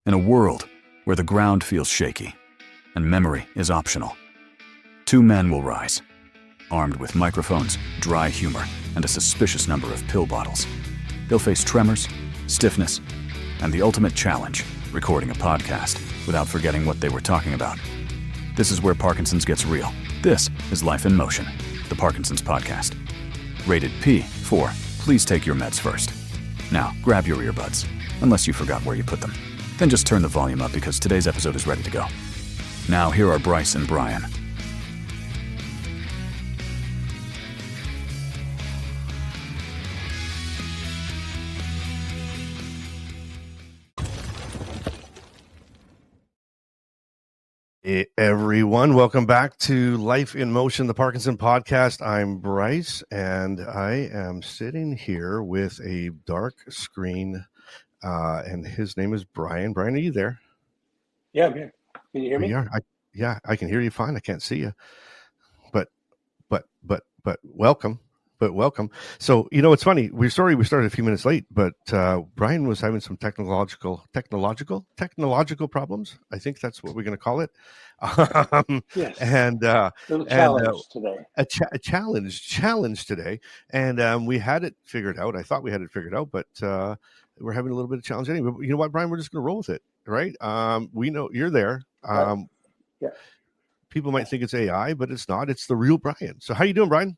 In a world where the ground feels shaky and memory is optional, two men will rise, armed with microphones, dry humor, and a suspicious number of pill bottles. They'll face tremors, stiffness, and the ultimate challenge, recording a podcast without forgetting what they were talking about. This is where Parkinson's gets real. This is Life in Motion, the Parkinsons podcast. Rated P for please take your meds first. Now, grab your earbuds, unless you forgot where you put them. Then just turn the volume up because today's episode is ready to go. Now, here are Bryce and Brian. Hey everyone, welcome back to Life in Motion, the Parkinson podcast. I'm Bryce, and I am sitting here with a dark screen, and his name is Brian. Brian, are you there? Yeah, I'm here. Can you hear me? I can hear you fine. I can't see you, but welcome. So, it's funny. We started a few minutes late, but Brian was having some technological problems. I think that's what we're going to call it. Yes. And little challenge today. A challenge today, and we had it figured out. I thought we had it figured out, but we're having a little bit of challenge anyway. But you know what, Brian? We're just going to roll with it, right? We know you're there. Yeah. People might think it's AI, but it's not. It's the real Brian. So how you doing, Brian?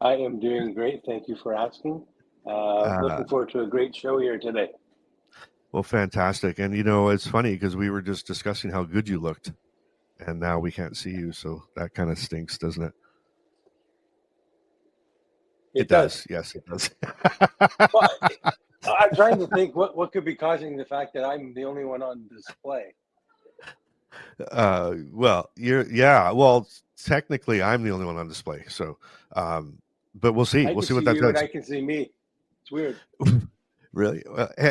I am doing great. Thank you for asking. Looking forward to a great show here today. Well, fantastic. And, it's funny because we were just discussing how good you looked, and now we can't see you. So that kind of stinks, doesn't it? It does. Yes, it does. Well, I'm trying to think what could be causing the fact that I'm the only one on display. Well, technically I'm the only one on display. So, but we'll see. We'll see what that does. I can see me. It's weird. Really?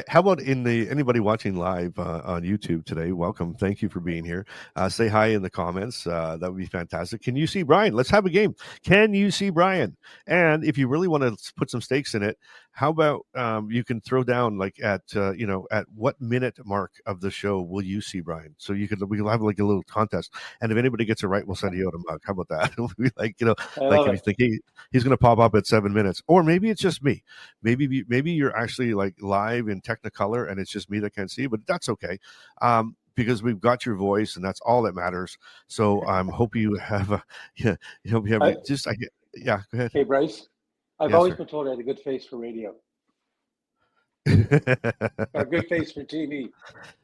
How about anybody watching live on YouTube today? Welcome. Thank you for being here. Say hi in the comments. That would be fantastic. Can you see Brian? Let's have a game. Can you see Brian? And if you really want to put some stakes in it, how about you can throw down at what minute mark of the show will you see Brian? So we'll have like a little contest. And if anybody gets it right, we'll send you out a mug. How about that? We'll be if you think he's going to pop up at 7 minutes, or maybe it's just me. Maybe you're actually live in Technicolor and it's just me that can't see, but that's okay. Because we've got your voice and that's all that matters. So I'm hope you have go ahead. Hey, Bryce, I've always been told I had a good face for radio. A good face for TV.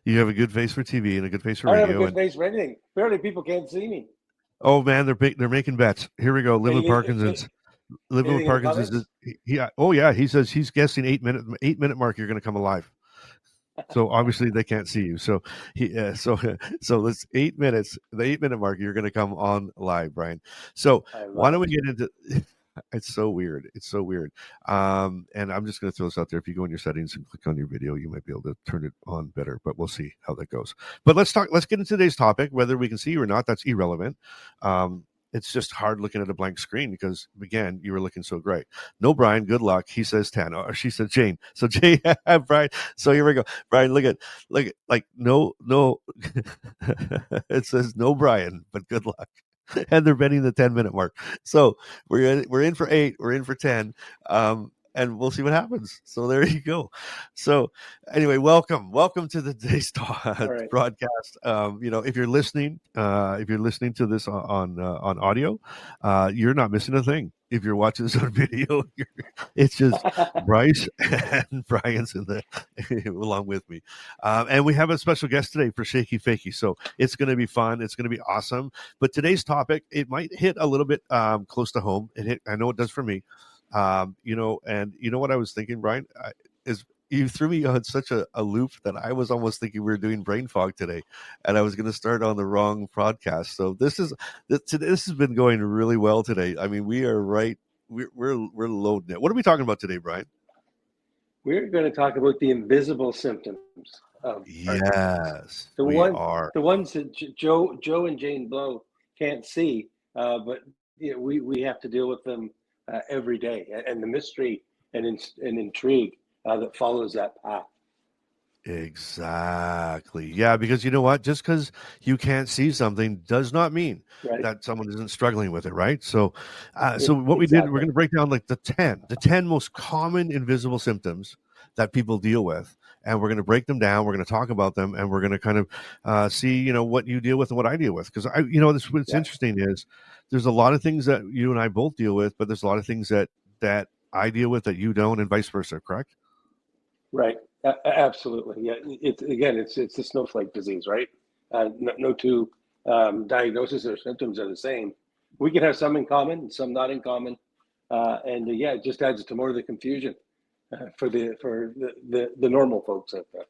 You have a good face for TV and a good face for radio. I have a good face for anything. Barely people can't see me. Oh man, they're making bets. Here we go. Live with Parkinson's. Living with Parkinson's. He says he's guessing 8 minute mark you're going to come alive. So obviously they can't see you. So so it's 8 minutes. The 8 minute mark you're going to come on live, Brian. So why don't we get into? It's so weird. And I'm just going to throw this out there. If you go in your settings and click on your video, you might be able to turn it on better. But we'll see how that goes. But let's get into today's topic. Whether we can see you or not, that's irrelevant. It's just hard looking at a blank screen because, again, you were looking so great. No, Brian, good luck. He says 10. Or she said Jane. So Jane, Brian. So here we go. Brian, look at no. It says no Brian, but good luck. And they're betting the 10 minute mark. So we're in for 8. We're in for 10. And we'll see what happens. So there you go. So anyway, welcome to the today's broadcast. If you're listening to this on audio, you're not missing a thing. If you're watching this on video, it's just Bryce and Brian's along with me. And we have a special guest today for Shaky, Fakie. So it's going to be fun. It's going to be awesome. But today's topic, it might hit a little bit close to home. I know it does for me. And you know what I was thinking, Brian, is you threw me on such a loop that I was almost thinking we were doing brain fog today, and I was going to start on the wrong podcast. So this has been going really well today. I mean, we are right. We're loading it. What are we talking about today, Brian? We're going to talk about the invisible symptoms. Yes, the ones that Joe and Jane Blow can't see, but we have to deal with them every day, and the mystery and intrigue that follows that path. Exactly. Yeah, because you know what? Just because you can't see something does not mean Right. that someone isn't struggling with it, right? So, so what we did, we're Exactly. going to break down like the ten most common invisible symptoms that people deal with, and we're going to break them down. We're going to talk about them, and we're going to kind of see, what you deal with and what I deal with. Because this what's Yeah. interesting is there's a lot of things that you and I both deal with, but there's a lot of things that I deal with that you don't, and vice versa. Correct? Right. Absolutely. Yeah. It's the snowflake disease, right? No two diagnoses or symptoms are the same. We can have some in common and some not in common, and yeah, it just adds to more of the confusion for the normal folks out there,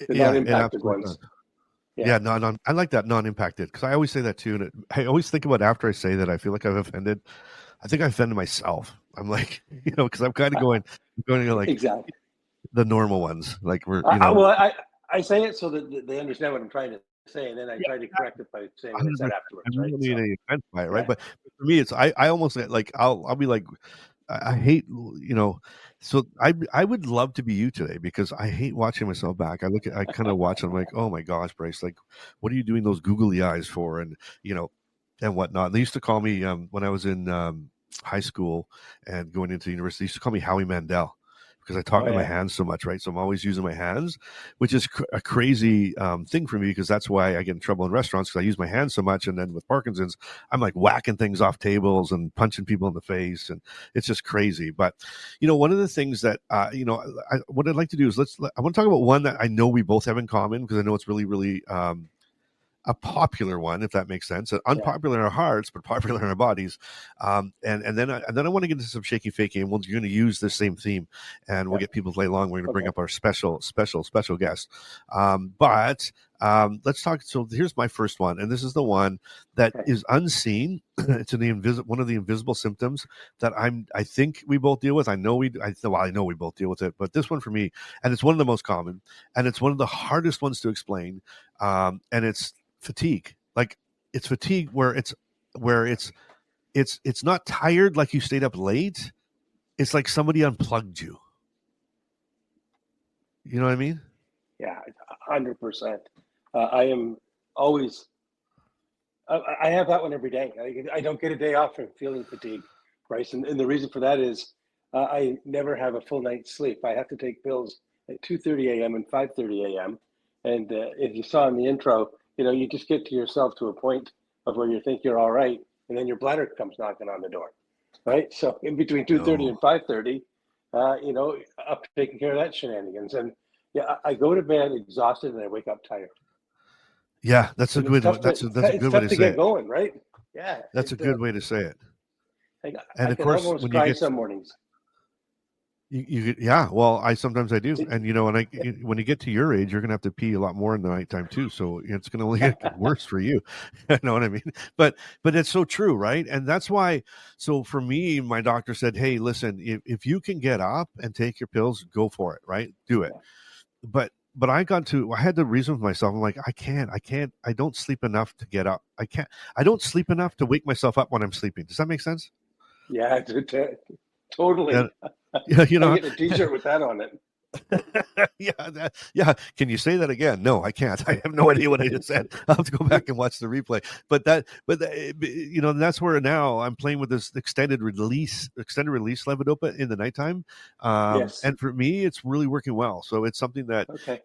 the Yeah, it non-impacted absolutely ones. does. Yeah. Yeah, I like that non-impacted because I always say that too, and I always think about after I say that I feel like I've offended. I think I offended myself. I'm like, because I'm kind of going to like Exactly. the normal ones, like we're, Well, I say it so that they understand what I'm trying to say, and then I yeah, try to correct it by saying what I said 100%. afterwards, I'm right? not So any offense by it, right? yeah, But for me, it's I almost like I'll be like I hate So I would love to be you today because I hate watching myself back. I kind of watch and I'm like, oh my gosh, Bryce, like what are you doing those googly eyes for? And and whatnot. They used to call me when I was in high school and going into university. They used to call me Howie Mandel because I talk oh with my yeah, hands so much, right? So I'm always using my hands, which is a crazy thing for me because that's why I get in trouble in restaurants because I use my hands so much. And then with Parkinson's, I'm like whacking things off tables and punching people in the face, and it's just crazy. But one of the things that what I'd like to do is I want to talk about one that I know we both have in common because I know it's really, really a popular one, if that makes sense. yeah. Unpopular in our hearts, but popular in our bodies. And then I want to get into some shaky fakie, and we're going to use this same theme, and we'll Yeah. get people to play along. We're going to bring Okay. up our special guest. But let's talk. So here's my first one, and this is the one that Okay. is unseen. It's one of the invisible symptoms that I think we both deal with. I know I know we both deal with it, but this one for me, and it's one of the most common, and it's one of the hardest ones to explain. And it's fatigue. Like it's fatigue where it's not tired like you stayed up late. It's like somebody unplugged you. You know what I mean? Yeah, 100%. I am always. I have that one every day. I don't get a day off from feeling fatigue, Bryce, and the reason for that is I never have a full night's sleep. I have to take pills at 2:30 a.m. and 5:30 a.m. And if you saw in the intro, you just get to yourself to a point of where you think you're all right, and then your bladder comes knocking on the door, right? So in between 2:30 No. and 5:30, up taking care of that shenanigans, and yeah, I go to bed exhausted and I wake up tired, Yeah, that's a and it's good one. tough to That's a it's good way tough to to say get it. going, right? Yeah, That's a good way to say it. And I of can course, almost when you cry get some mornings. yeah, well, I sometimes I do, and Yeah, when you get to your age, you're gonna have to pee a lot more in the nighttime too. So it's gonna only get worse for you. You know what I mean? But it's so true, right? And that's why. So for me, my doctor said, "Hey, listen, if you can get up and take your pills, go for it. Right? Do it." But I had to reason with myself. I'm like, I don't sleep enough to get up. I don't sleep enough to wake myself up when I'm sleeping. Does that make sense? yeah, totally. And yeah, I'm getting a T-shirt with that on it. yeah. Can you say that again? No, I can't. I have no idea what I just said. I'll have to go back and watch the replay. That's where now I'm playing with this extended release levodopa in the nighttime. Yes. And for me, it's really working well. So it's something that, Okay.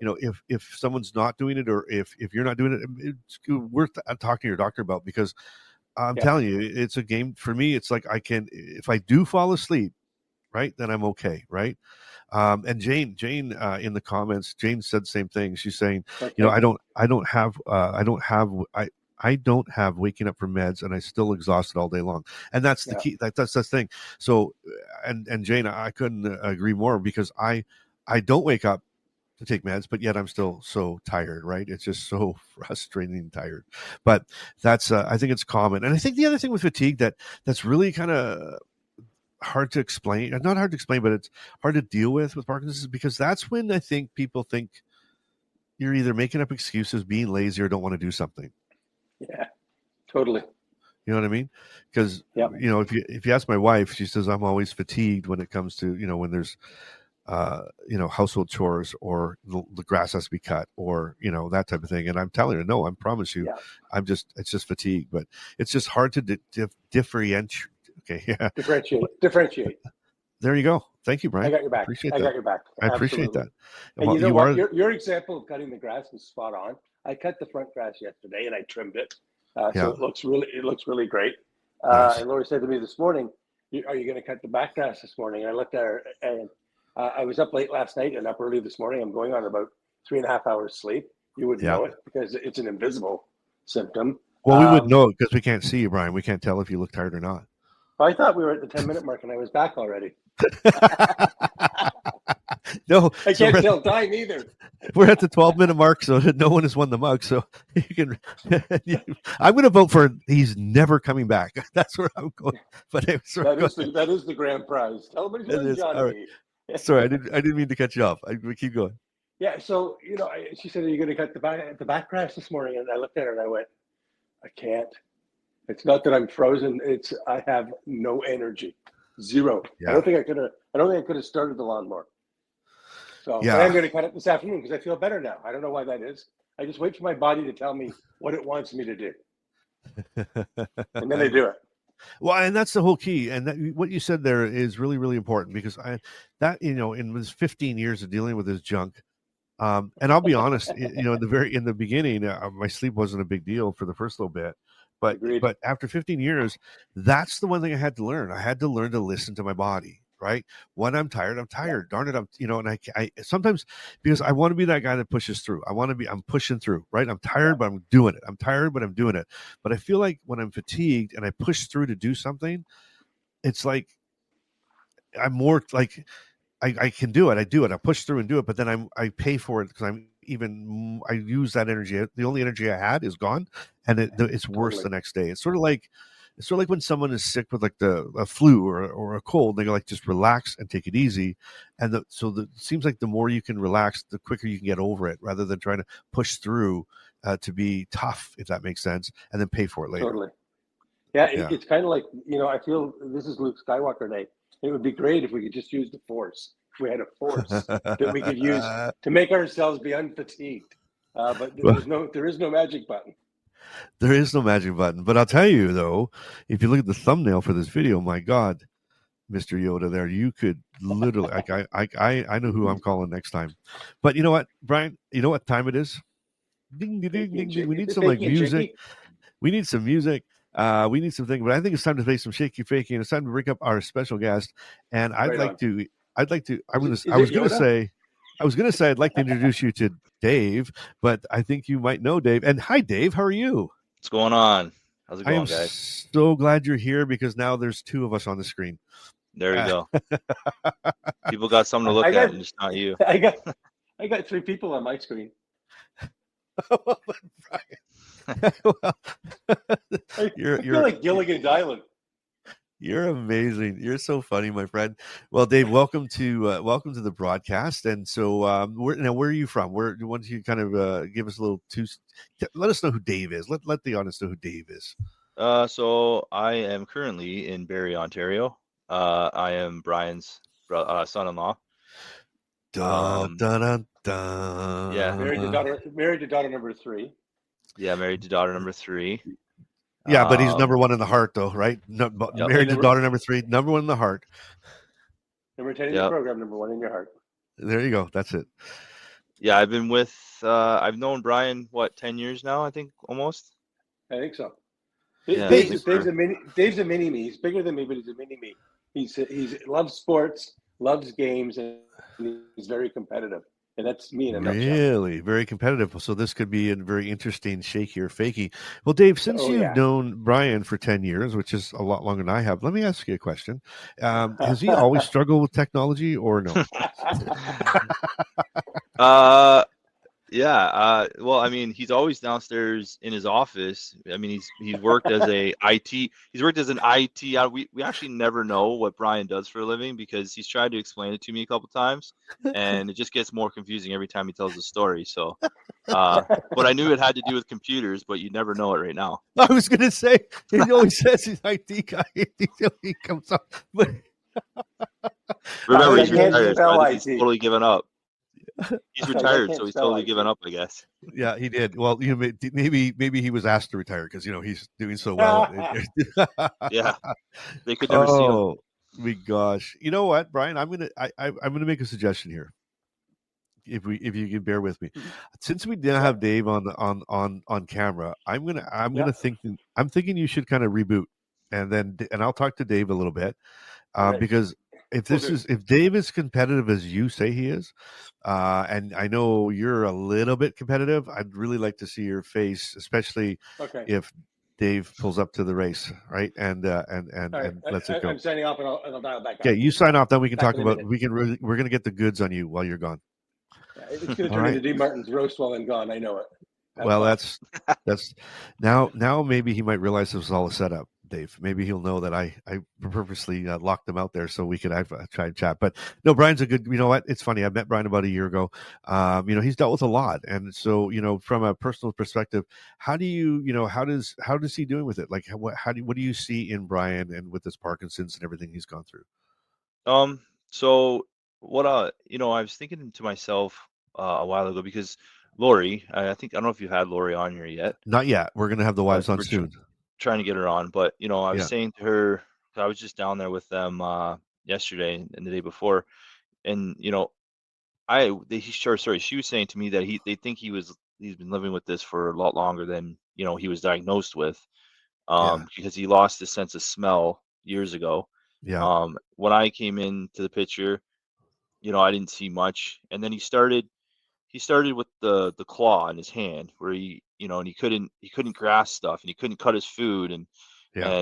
if someone's not doing it, or if you're not doing it, it's worth talking to your doctor about, because I'm Yeah. telling you, it's a game for me. It's like if I do fall asleep, right, then I'm okay, right? And Jane, in the comments, Jane said the same thing. She's saying, Okay. I don't have waking up from meds, and I still exhausted all day long. And that's the Yeah. key. That's the thing. So, and Jane, I couldn't agree more, because I don't wake up to take meds, but yet I'm still so tired, right? It's just so frustrating and tired. But that's I think it's common. And I think the other thing with fatigue that's really kind of hard to explain, not hard to explain, but it's hard to deal with Parkinson's, because that's when I think people think you're either making up excuses, being lazy, or don't want to do something. Yeah. Totally. You know what I mean? Because Yeah. if you ask my wife, she says I'm always fatigued when it comes to when there's household chores, or the grass has to be cut, or that type of thing. And I'm telling her, no, I promise you, Yeah. it's just fatigue, but it's just hard to differentiate. Okay, yeah, Differentiate. There you go. Thank you, Brian. I got your back. Appreciate I that. got your back. I appreciate Absolutely. that. And Well, you know you what? are. Your example of cutting the grass is spot on. I cut the front grass yesterday and I trimmed it, Yeah. so it looks really great. Nice. And Lori said to me this morning, "Are you going to cut the back grass this morning?" And I looked at her, and I was up late last night and up early this morning. I'm going on about 3.5 hours sleep. You wouldn't know it because it's an invisible symptom. Well, we wouldn't know it because we can't see you, Brian. We can't tell if you look tired or not. I thought we were at the 10-minute mark and I was back already. No, I can't tell time either. We're at the 12-minute mark, so no one has won the mug. So you can. I'm going to vote for he's never coming back. That's where I'm going. But that is the grand prize. Tell him what he's doing, Johnny. Right. Sorry, I didn't mean to cut you off. We keep going. Yeah. So she said, "Are you going to cut the back grass this morning?" And I looked at her and I went, "I can't. It's not that I'm frozen. It's I have no energy, zero. Yeah. I don't think I could have started the lawnmower. So yeah. I'm going to cut it this afternoon because I feel better now. I don't know why that is. I just wait for my body to tell me what it wants me to do, and then I do it. Well, and that's the whole key. And what you said there is really, really important because in his 15 years of dealing with this junk, and I'll be honest, in the beginning, my sleep wasn't a big deal for the first little bit. But after 15 years, that's the one thing I had to learn. I had to learn to listen to my body, right? When I'm tired, I'm tired. Darn it, and I sometimes, because I want to be that guy that pushes through. I'm pushing through, right? I'm tired, but I'm doing it. I'm tired, but I'm doing it. But I feel like when I'm fatigued and I push through to do something, it's like I'm more like I can do it. I do it. I push through and do it. But then I pay for it because I use that energy. The only energy I had is gone, and it's worse the next day. It's sort of like when someone is sick with like a flu or a cold. They go like, just relax and take it easy. And it seems like the more you can relax, the quicker you can get over it, rather than trying to push through to be tough, if that makes sense, and then pay for it later. Totally. Yeah. It's kind of like I feel this is Luke Skywalker Day. It would be great if we could just use the Force. If we had a force that we could use to make ourselves be unfatigued. But there is no magic button. There is no magic button. But I'll tell you, though, if you look at the thumbnail for this video, my God, Mr. Yoda there, you could literally, I know who I'm calling next time. But you know what, Brian? You know what time it is? Ding, ding, ding, ding. We need some music. We need some music. We need something, but I think it's time to play some Shaky Fakie, and it's time to bring up our special guest. And I was gonna say I'd like to introduce you to Dave, but I think you might know Dave. And hi, Dave. How are you? What's going on? How's it going, guys? I am so glad you're here because now there's two of us on the screen. There you go. People got something to look at, and it's not you. I got 3 people on my screen. I feel like Gilligan's Island. You're amazing. You're so funny, my friend. Well, Dave, welcome to the broadcast. And so, where are you from? Why don't you kind of give us a little let us know who Dave is. Let the audience know who Dave is. So I am currently in Barrie, Ontario. I am Brian's son-in-law. Dun, dun, dun, dun. Yeah, married to daughter number 3. Yeah, married to daughter number 3. Yeah, but he's number 1 in the heart, though, right? Married to daughter number 3, number 1 in the heart. Number 10 in the program, number 1 in your heart. There you go. That's it. Yeah, I've been with. I've known Brian 10 years now. I think almost. I think so. Yeah, Dave's a mini me. He's bigger than me, but he's a mini me. He loves sports, loves games, and he's very competitive. And that's me in a nutshell. Really, very competitive. So this could be a very interesting Shaky or Fakie. Well, Dave, since you've known Brian for 10 years, which is a lot longer than I have, let me ask you a question. Has he always struggled with technology or no? Yeah. Well, I mean, he's always downstairs in his office. I mean, he's worked as an IT. He's worked as an IT. We actually never know what Brian does for a living because he's tried to explain it to me a couple times, and it just gets more confusing every time he tells the story. So, but I knew it had to do with computers, but you never know it right now. I was going to say he always says he's IT guy. He comes up, but Remember, I he's can't retired, so spell I think he's IT. totally given up. He's Guys, I retired, can't so he's spell totally IT. given up, I guess. Yeah, he did. Well, maybe he was asked to retire because he's doing so well. Yeah, they could never see him. Oh my gosh! You know what, Brian? I'm gonna make a suggestion here. If you can bear with me, Mhm. since we now have Dave on camera, Yeah. I'm thinking you should kind of reboot, and I'll talk to Dave a little bit, All right. because Okay. if Dave is competitive as you say he is, and I know you're a little bit competitive, I'd really like to see your face, especially Okay. if Dave pulls up to the race, right? And All right. lets it go. I'm signing off, and I'll dial back Okay, up. you sign off, then we can Back talk in a about minute. we're gonna get the goods on you while you're gone. Yeah, it's going to All turn right. into D. Martin's roast while I'm gone. I know it. Have Well, fun. that's now maybe he might realize this was all a setup, Dave. Maybe he'll know that I purposely locked him out there so we could try and chat. But no, Brian's a good. You know what? It's funny. I met Brian about a year ago. He's dealt with a lot, and so from a personal perspective, how does he doing with it? Like, what do you see in Brian and with this Parkinson's and everything he's gone through? So what I was thinking to myself a while ago, because Lori, I don't know if you had Lori on here yet, Not yet. We're gonna have the wives on we're soon. trying to get her on, but I was Yeah. saying to her, I was just down there with them yesterday and the day before, and she was saying to me that they think he's been living with this for a lot longer than he was diagnosed with, Yeah. because he lost his sense of smell years ago. Yeah. When I came into the picture, I didn't see much, and then he started with the claw in his hand, where and he couldn't grasp stuff, and he couldn't cut his food, and Yeah.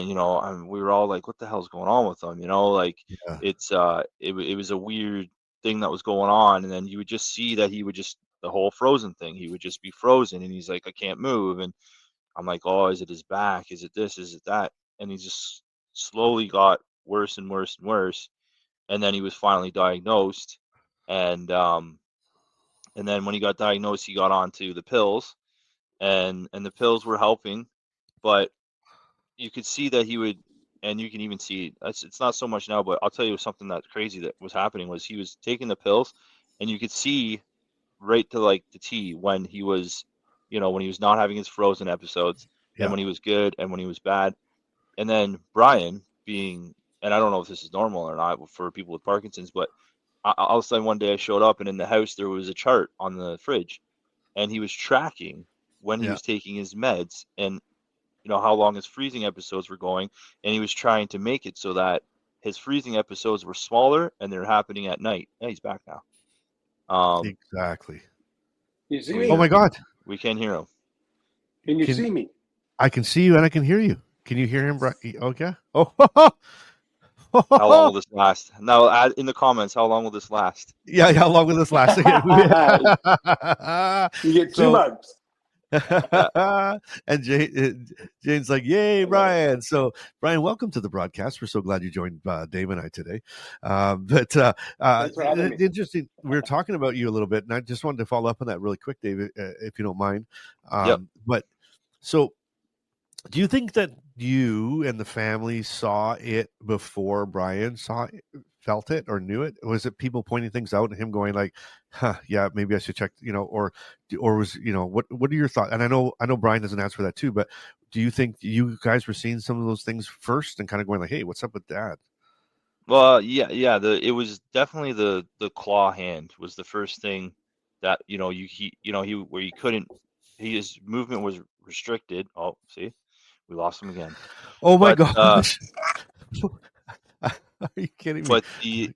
we were all like, what the hell's going on with him? Like, Yeah. it was a weird thing that was going on, and then you would just see that he would just, the whole frozen thing, he would just be frozen, and he's like, I can't move, and I'm like, oh, is it his back? Is it this? Is it that? And he just slowly got worse and worse and worse, and then he was finally diagnosed, and then when he got diagnosed, he got onto the pills, and the pills were helping, but you could see that he would, and you can even see it's not so much now, but I'll tell you something that crazy that was happening was he was taking the pills, and you could see right to like the T when he was, when he was not having his frozen episodes, and Yeah. when he was good, and when he was bad. And then Brian being, and I don't know if this is normal or not for people with Parkinson's, but all of a sudden one day I showed up, and in the house there was a chart on the fridge, and he was tracking when he Yeah. was taking his meds, and how long his freezing episodes were going, and he was trying to make it so that his freezing episodes were smaller and they're happening at night. Yeah, he's back now. Exactly. You see So me? Oh my God. we can't hear him. Can you see me? I can see you and I can hear you. Can you hear him, Brian? Okay. Oh. How long will this last? Now, add in the comments, how long will this last? Yeah. How long will this last? You get 2 months. And Jane's like, yay, Brian. So Brian, welcome to the broadcast. We're so glad you joined Dave and I today. Thanks for having me. Interesting. We were talking about you a little bit, and I just wanted to follow up on that really quick, Dave, if you don't mind. Yep. But so do you think that you and the family saw it before Brian felt it or knew it? Was it people pointing things out and him going like, huh, yeah, maybe I should check, or was, what are your thoughts? And I know Brian doesn't answer that too, but do you think you guys were seeing some of those things first and kind of going like, hey, what's up with Dad? Well, yeah. It was definitely the claw hand was the first thing that, where he couldn't, his movement was restricted. Oh, see, we lost him again. Oh my But, gosh. Are you kidding me? But Okay.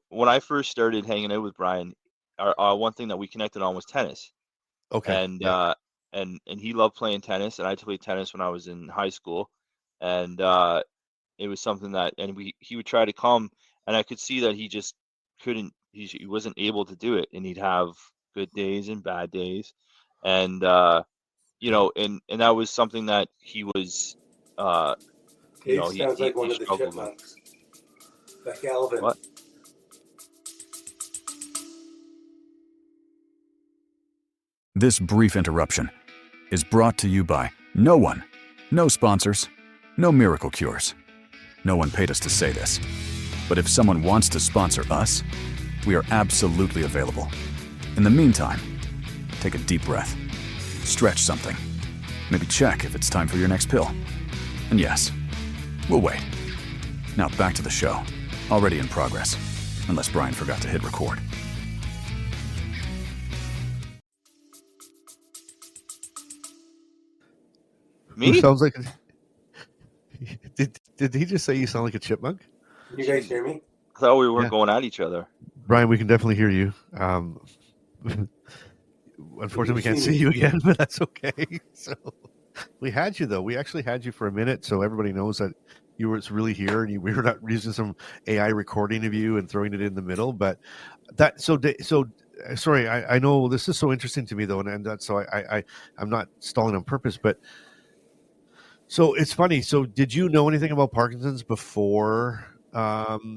when I first started hanging out with Brian, our one thing that we connected on was tennis. Okay. And Yeah. and he loved playing tennis, and I played tennis when I was in high school, and it was something that, and he would try to come, and I could see that he just couldn't, he wasn't able to do it, and he'd have good days and bad days, and and that was something that he was Dave he sounds like one of the struggled with. chipmunks. Like Alvin. What? This brief interruption is brought to you by no one. No sponsors. No miracle cures. No one paid us to say this. But if someone wants to sponsor us, we are absolutely available. In the meantime, take a deep breath, stretch something, maybe check if it's time for your next pill. And yes, we'll wait. Now back to the show, already in progress, unless Brian forgot to hit record. Who Me? sounds like? Did he just say you sound like a chipmunk? You guys hear me? I thought we weren't Yeah. going at each other. Brian, we can definitely hear you. Unfortunately, we can't see you again, but that's okay. So we had you though. We actually had you for a minute, so everybody knows that you were really here, and we were not using some AI recording of you and throwing it in the middle. But that sorry, I know this is so interesting to me though, and that's so I'm not stalling on purpose, but so it's funny. So did you know anything about Parkinson's before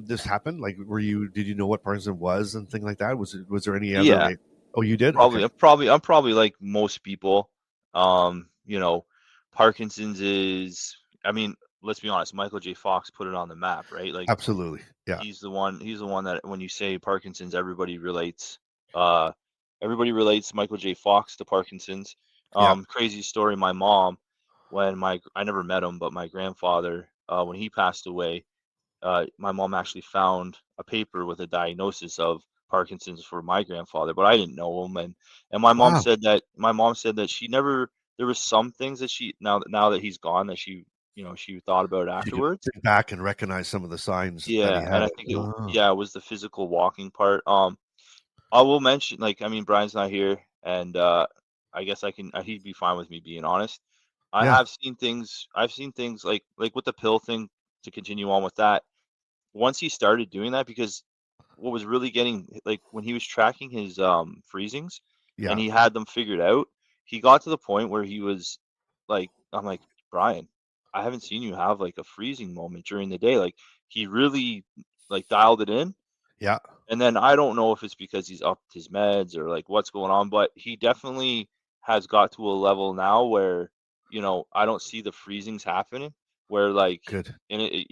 this happened? Like, did you know what Parkinson was and things like that? Was there any other Yeah. way? Oh, you did? Probably, Okay. I'm probably like most people. You know, Parkinson's is, I mean, let's be honest, Michael J. Fox put it on the map, right? Like Absolutely. Yeah. he's the one that when you say Parkinson's, everybody relates Michael J. Fox to Parkinson's. Yeah. Crazy story, my mom, I never met him, but my grandfather, when he passed away, my mom actually found a paper with a diagnosis of Parkinson's for my grandfather, but I didn't know him. And my mom Wow. said that she never, there was some things that she, now that he's gone, that she, she thought about You could afterwards. think back and recognize some of the signs that he Yeah, and had. I think Oh, it was the physical walking part. I will mention, like, I mean, Brian's not here, and I guess he'd be fine with me being honest. yeah. I've seen things like with the pill thing, to continue on with that. Once he started doing that, because what was really getting, like, when he was tracking his freezings and Yeah. he had them figured out, he got to the point where he was like, I'm like, Brian, I haven't seen you have like a freezing moment during the day. Like, he really like dialed it in. Yeah. And then I don't know if it's because he's upped his meds or like what's going on, but he definitely has got to a level now where, I don't see the freezings happening, where like, Good. and it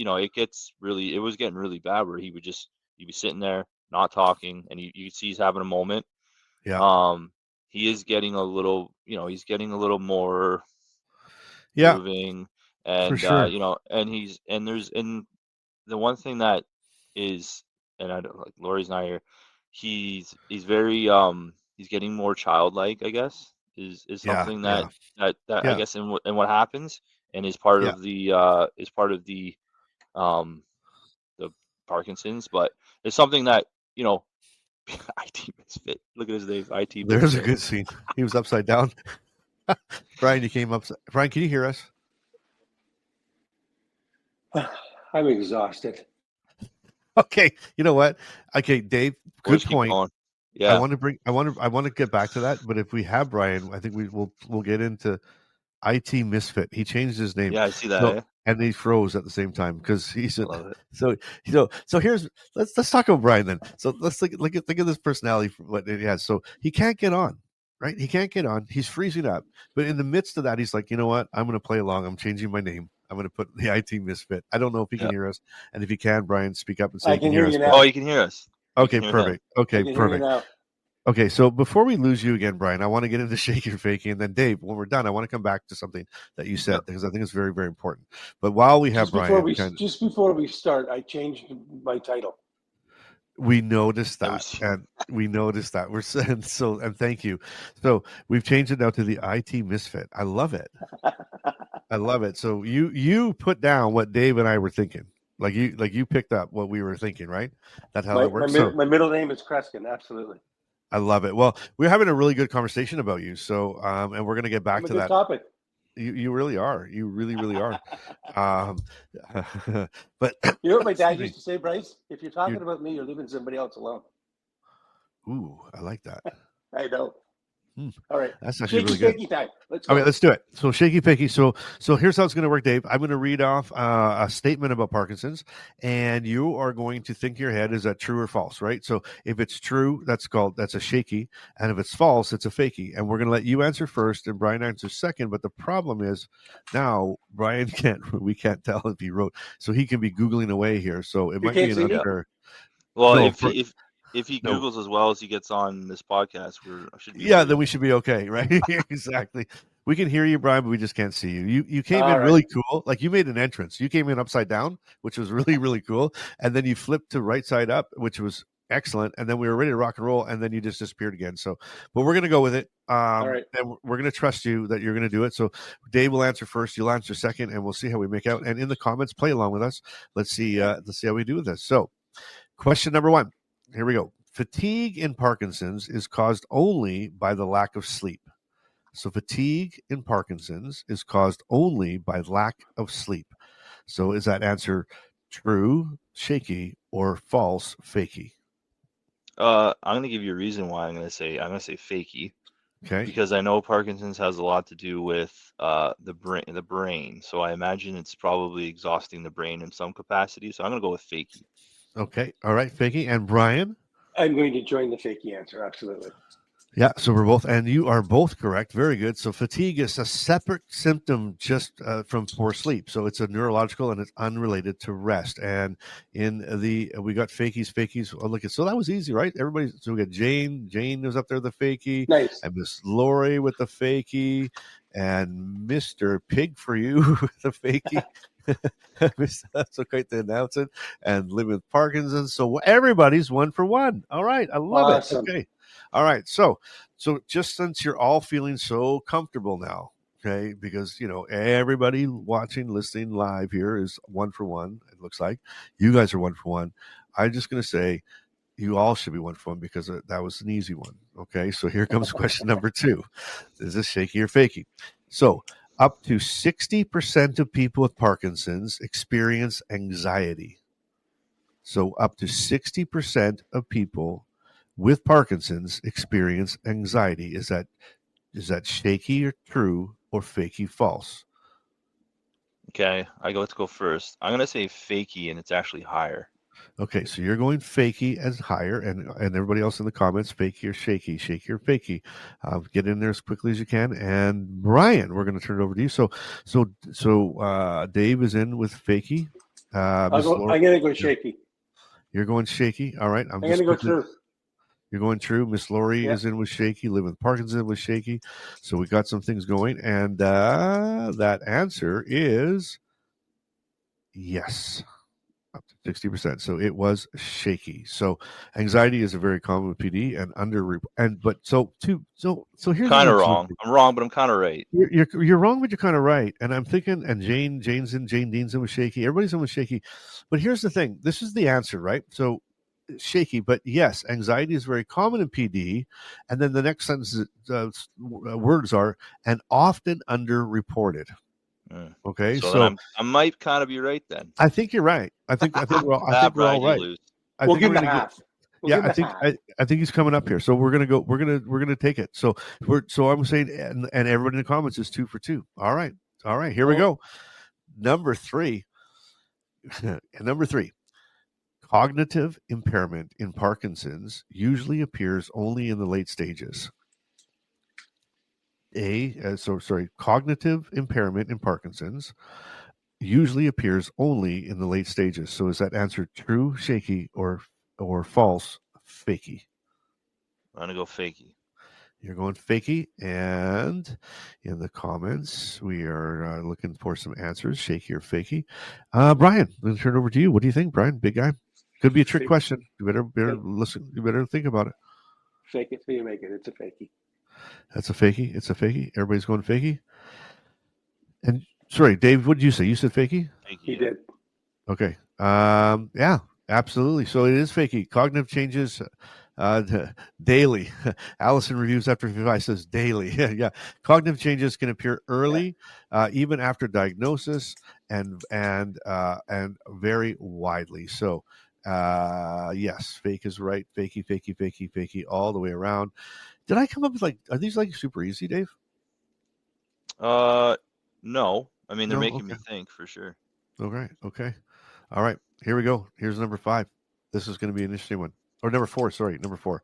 was getting really bad, where he'd be sitting there not talking, and you could see he's having a moment. Yeah. He is getting a little, he's getting a little more Yeah. moving, For and sure. and the one thing that is, and I don't, like, Lori's not here. He's very he's getting more childlike, I guess, is Yeah. something Yeah. that I Yeah. guess in what happens, and is part Yeah. of um the Parkinson's, but it's something that, IT misfit. Look at his name, IT There's a misfit. good scene. He was upside down. Brian, you came up. Brian, can you hear us? I'm exhausted. Okay. You know what? Okay, Dave. We'll Good just keep point. going. I Yeah, want to get back to that. But if we have Brian, I think we'll get into IT Misfit. He changed his name. yeah, I see that. So Eh? and he froze at the same time because he's I a, love it. so here's let's talk about Brian then. So let's think of this personality for what he has. So he can't get on, right? He can't get on. He's freezing up. But in the midst of that, he's like, you know what? I'm going to play along. I'm changing my name. I'm going to put the IT Misfit. I don't know if he can Yeah. hear us, and if he can, Brian, speak up and say I you can can hear hear us. you But Oh, now. you can hear us. We can okay, hear him. perfect. I Okay, can hear you perfect. now. Okay, so before we lose you again, Brian, I want to get into Shaky or Fakie, and then Dave, when we're done, I want to come back to something that you said Yep. because I think it's very, very important. But while we have Brian, Just before we start, I changed my title. we noticed Yeah, that, and we noticed that we're saying so, and thank you. So we've changed it now to the IT Misfit. I love it. I love it. So you put down what Dave and I were thinking, like you picked up what we were thinking, right? That's how My that works. So my middle name is Kreskin. Absolutely. I love it. Well, we're having a really good conversation about you. So, and we're going to get back I'm a to good that. topic. You really are. You really, really are. Um, but You know what my dad excuse me. used to say, Bryce? If you're talking about me, you're leaving somebody else alone. Ooh, I like that. I know. All right. That's actually Shaky, really good. shaky time. Let's All go. right, let's do it. So shaky picky. So here's how it's going to work, Dave. I'm going to read off a statement about Parkinson's, and you are going to think in your head, is that true or false, right? So if it's true, that's a shaky, and if it's false, it's a fakie. And we're going to let you answer first, and Brian answers second. But the problem is now Brian we can't tell if he wrote, so he can be googling away here. So it You might be can't an see me? unfair. Well, No, if he no. Googles as well as he gets on this podcast, I should be Yeah, good. then we should be okay, right? Exactly. We can hear you, Brian, but we just can't see you. You came All in right. really cool. Like you made an entrance. You came in upside down, which was really, really cool. And then you flipped to right side up, which was excellent. And then we were ready to rock and roll. And then you just disappeared again. So, but we're going to go with it. All right. And we're going to trust you that you're going to do it. So Dave will answer first. You'll answer second, and we'll see how we make out. And in the comments, play along with us. Let's see how we do with this. So question number 1. Here we go. Fatigue in Parkinson's is caused only by the lack of sleep. So fatigue in Parkinson's is caused only by lack of sleep. So is that answer true, shaky, or false, fakie? I'm going to give you a reason why I'm going to say fakie. Okay. Because I know Parkinson's has a lot to do with the brain. So I imagine it's probably exhausting the brain in some capacity. So I'm going to go with fakie. Okay. All right, fakie. And Brian? I'm going to join the fakie answer. Absolutely. Yeah, so we're both, and you are both correct. Very good. So fatigue is a separate symptom just from poor sleep. So it's a neurological and it's unrelated to rest. And we got fakies. Oh, look, so that was easy, right? Everybody. So we got Jane. Jane was up there, the fakie. Nice. And Miss Lori with the fakie, and Mr. Pig for you with the fakie. That's quite the announcement. And living with Parkinson's. So everybody's 1 for 1. All right, I love Awesome. it. Okay. All right, so just since you're all feeling so comfortable now, okay, because everybody watching, listening live here is 1 for 1. It looks like you guys are 1 for 1. I'm just going to say you all should be 1 for 1 because that was an easy one. Okay, so here comes question number 2: is this shaky or fakie? So up to 60% of people with Parkinson's experience anxiety. So up to 60% of people with Parkinson's experience anxiety. Is that shaky or true, or fakie false? Okay, let's go first. I'm going to say fakie, and it's actually higher. Okay, so you're going fakie as higher, and everybody else in the comments, fakie or shaky or fakie. Get in there as quickly as you can. And Brian, we're going to turn it over to you. So Dave is in with fakie. I'm going to go shaky. You're going shaky. All right. I'm going to go true. You're going true. Miss Lori is in with shaky. Live with Parkinson with shaky. So we got some things going, and that answer is yes, up to 60%. So it was shaky. So anxiety is a very common PD and so here's kind of wrong. I'm wrong, but I'm kind of right. You're wrong, but you're kind of right. And I'm thinking, and Jane Dean's in with shaky. Everybody's in with shaky. But here's the thing. This is the answer, right? So shaky, but yes, anxiety is very common in PD. And then the next sentence words are and often underreported. Okay, so I might kind of be right then. I think you're right. I think we're all right. We'll give him a half. I think he's coming up here. So we're gonna take it. So I'm saying, and everybody in the comments is 2 for 2. All right. Here we go. Number 3. Number 3. Cognitive impairment in Parkinson's usually appears only in the late stages. Cognitive impairment in Parkinson's usually appears only in the late stages. So is that answer true, shaky, or false, fakie? I'm gonna go fakie. You're going fakie, and in the comments we are looking for some answers, shaky or fakie. Brian, I'm going to turn it over to you. What do you think, Brian? Big guy. Could be a trick question. You better listen. You better think about it. Fake it till you make it. It's a fakie. That's a fakie. It's a fakie. Everybody's going fakie. And sorry, Dave, what did you say? You said fakie? He did. Okay. Yeah, absolutely. So it is fakie. Cognitive changes daily. Allison reviews after 55 says daily. Yeah. Cognitive changes can appear early, even after diagnosis, and very widely. So Yes, fake is right. Fakie, all the way around. Did I come up with are these super easy, Dave? No. I mean, they're No? making Okay. me think for sure. Okay. All right. Here we go. Here's number 5. This is going to be an interesting one. Or number 4, sorry. Number 4.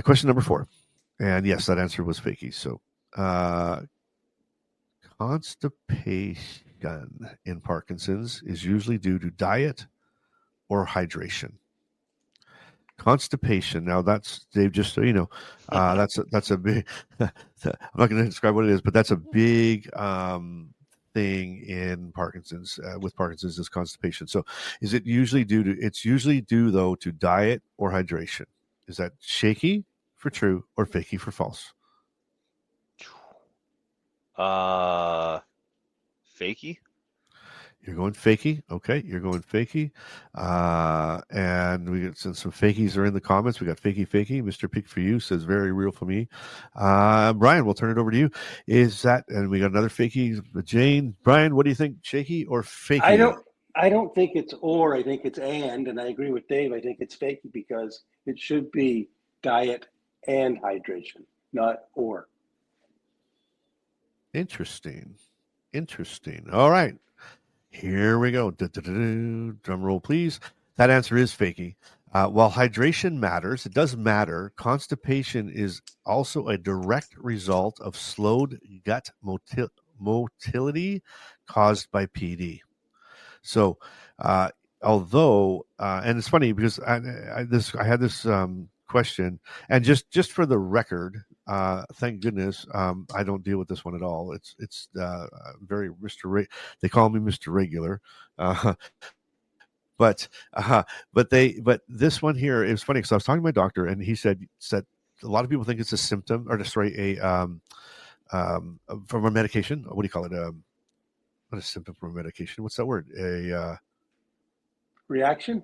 Question number 4. And yes, that answer was fakie. So, constipation in Parkinson's is usually due to diet or hydration. Constipation. Now that's Dave. Just so you know, that's a big. I'm not going to describe what it is, but that's a big thing in Parkinson's. With Parkinson's is constipation. So, is it usually due to? It's usually due though to diet or hydration. Is that shaky for true or fakie for false? Fakie. You're going fakie. Okay, you're going fakie. And we got some fakies are in the comments. We got fakie. Mr. Peak for you says very real for me. Brian, we'll turn it over to you. Is that, and we got another fakie, Jane. Brian, what do you think? Shaky or fakie? I don't think it's or, I think it's and I agree with Dave. I think it's fakie because it should be diet and hydration, not or. Interesting. All right. Here we go. Drum roll, please. That answer is fakie. While hydration matters, it does matter. Constipation is also a direct result of slowed gut motility caused by PD. So, although, and it's funny because I had this question, and just for the record, thank goodness I don't deal with this one at all. It's very they call me Mr. Regular, but this one here, it was funny because I was talking to my doctor and he said a lot of people think it's a symptom or from a medication. What do you call it? Not a symptom from a medication. What's that word? A reaction?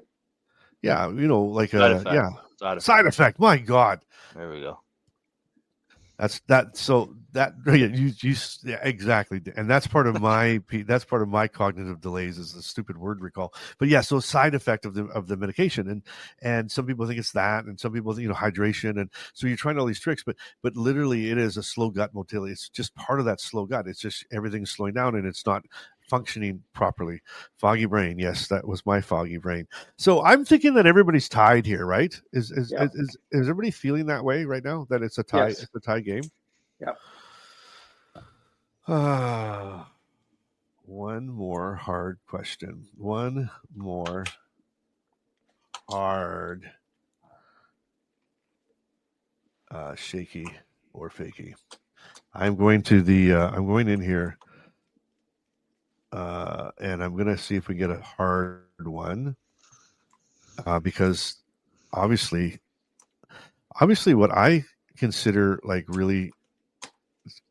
Yeah, like side effect. My God. There we go. That's that. So that yeah, exactly, and that's part of my cognitive delays is the stupid word recall. But yeah, so side effect of the medication, and some people think it's that, and some people think hydration, and so you're trying all these tricks, but literally it is a slow gut motility. It's just part of that slow gut. It's just everything's slowing down, and it's not functioning properly. Foggy brain. Yes, that was my foggy brain. So I'm thinking that everybody's tied here, right? Is everybody feeling that way right now? That it's a tie? Yes. It's a tie game. Yeah. One more hard question. One more hard. Shaky or fakie. I'm going in here. And I'm going to see if we get a hard one, because obviously what I consider like really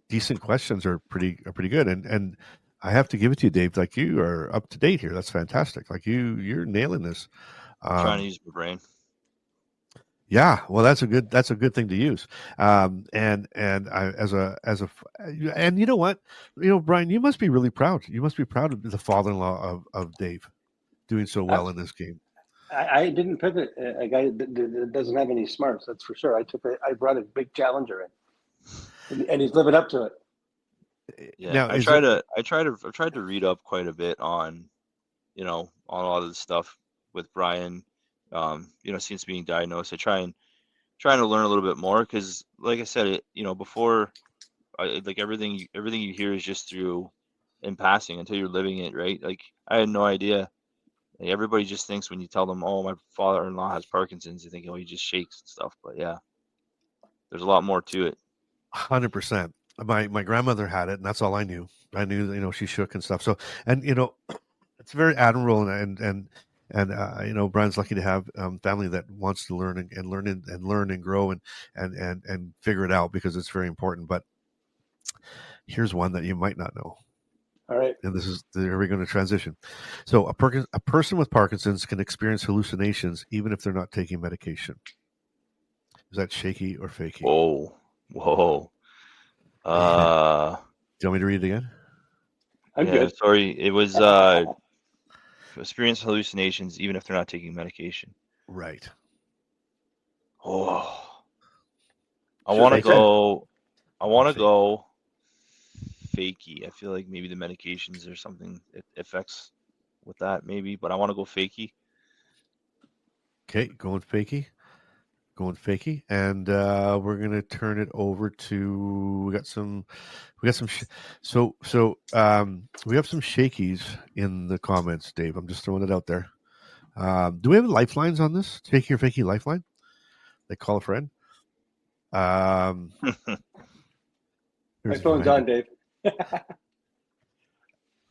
decent questions are pretty good, and I have to give it to you, Dave. Like, you are up to date here. That's fantastic. Like you're nailing this. Trying to use my brain. Yeah, well, that's a good thing to use. And I and you know what, Brian, you must be really proud. You must be proud of the father-in-law of Dave doing so well in this game. I didn't pick a guy that doesn't have any smarts. That's for sure. I brought a big challenger in, and he's living up to it. Yeah, now, I've tried to read up quite a bit on, on a lot of the stuff with Brian. Since being diagnosed, I trying to learn a little bit more because, like I said, before, like everything you hear is just through in passing until you're living it, right? Like I had no idea. Like, everybody just thinks when you tell them, "Oh, my father-in-law has Parkinson's," you think, "Oh, he just shakes and stuff." But yeah, there's a lot more to it. 100%. My grandmother had it, and that's all I knew. I knew, she shook and stuff. So, and it's very admirable, and Brian's lucky to have family that wants to learn and learn and grow and figure it out, because it's very important. But here's one that you might not know. All right. And here we're going to transition. So a person with Parkinson's can experience hallucinations even if they're not taking medication. Is that shaky or fakie? Whoa. Do you want me to read it again? I'm good. Sorry. It was experience hallucinations even if they're not taking medication. Right. Oh, I Sure, want to they said- go. I want to Fake. go Fakie. I feel like maybe the medications or something it affects with that maybe, but I want to go Fakie. Okay, going Fakie. Going Fakie. And we're gonna turn it over to we got some we have some shakies in the comments, Dave. I'm just throwing it out there. Do we have lifelines on this? Shaky or Fakie lifeline? They call a friend. My phone's on, Dave.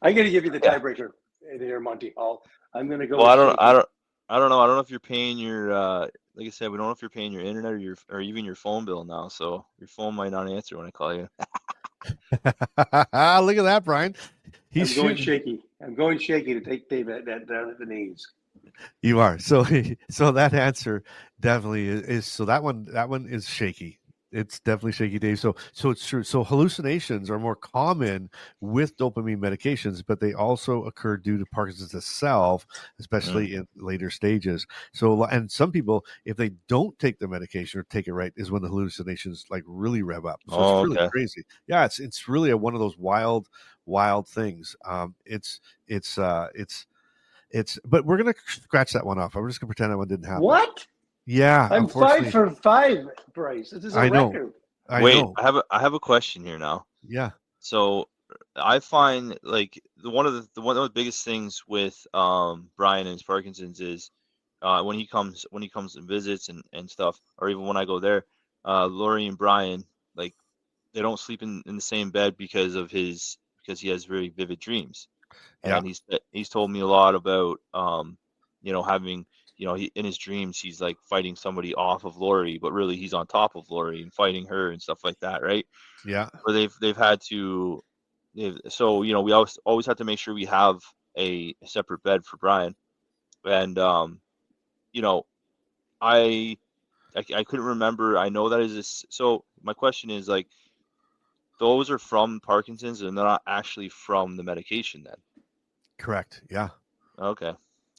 I'm going to give you the Yeah. tiebreaker there, Monty Hall. I'm going to go. Well, with I don't Shaky. know. I don't know if you're paying your like I said, we don't know if you're paying your internet or even your phone bill now. So your phone might not answer when I call you. Look at that, Brian. He's I'm going shooting. Shaky. I'm going Shaky to take Dave down at the knees. You are. So that answer definitely is so that one is Shaky. It's definitely Shaky, Dave. So it's true. So hallucinations are more common with dopamine medications, but they also occur due to Parkinson's itself, especially in later stages. So, and some people, if they don't take the medication or take it right, is when the hallucinations like really rev up. So it's really Okay. crazy. Yeah, it's really one of those wild things. But we're gonna scratch that one off. I'm just gonna pretend that one didn't happen. What? Yeah, I'm 5 unfortunately. for 5, Bryce. This is a I know. record. Wait, know. I have a question here now. Yeah. So I find like one of the biggest things with Brian and his Parkinson's is when he comes and visits and stuff, or even when I go there, Lori and Brian, like they don't sleep in the same bed because he has very vivid dreams. Yeah. And he's told me a lot about having in his dreams he's like fighting somebody off of Lori, but really he's on top of Lori and fighting her and stuff like that, right? Yeah. Or they've had to so we always have to make sure we have a separate bed for Brian. And I couldn't remember. I know that is this. So my question is like, those are from Parkinson's and they're not actually from the medication then. Correct. Yeah. Okay.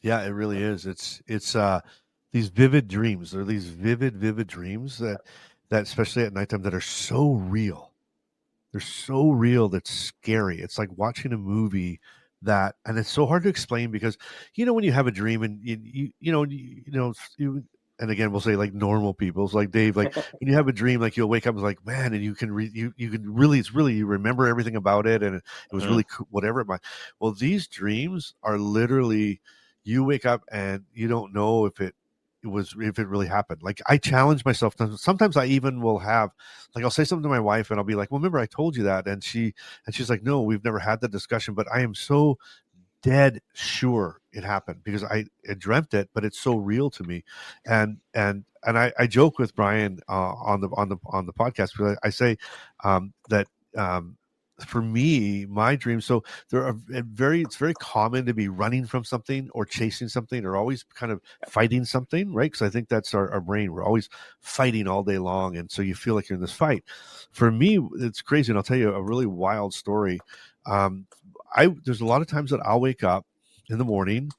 Yeah, it really is. It's these vivid dreams. They're these vivid dreams that especially at nighttime that are so real. They're so real that's scary. It's like watching a movie and it's so hard to explain because when you have a dream and and again we'll say like normal people, it's like Dave, like when you have a dream, like you'll wake up and like, man, and you can really you remember everything about it, and it was really cool, whatever it might. Well, these dreams are literally, you wake up and you don't know if it really happened. Like I challenge myself. Sometimes I even will have, like, I'll say something to my wife and I'll be like, well, remember I told you that. And she's like, no, we've never had that discussion, but I am so dead sure it happened because I dreamt it, but it's so real to me. And I joke with Brian on the podcast, because I say that for me, my dreams, so there are it's very common to be running from something or chasing something or always kind of fighting something, right? Because I think that's our brain. We're always fighting all day long, and so you feel like you're in this fight. For me, it's crazy, and I'll tell you a really wild story. There's a lot of times that I'll wake up in the morning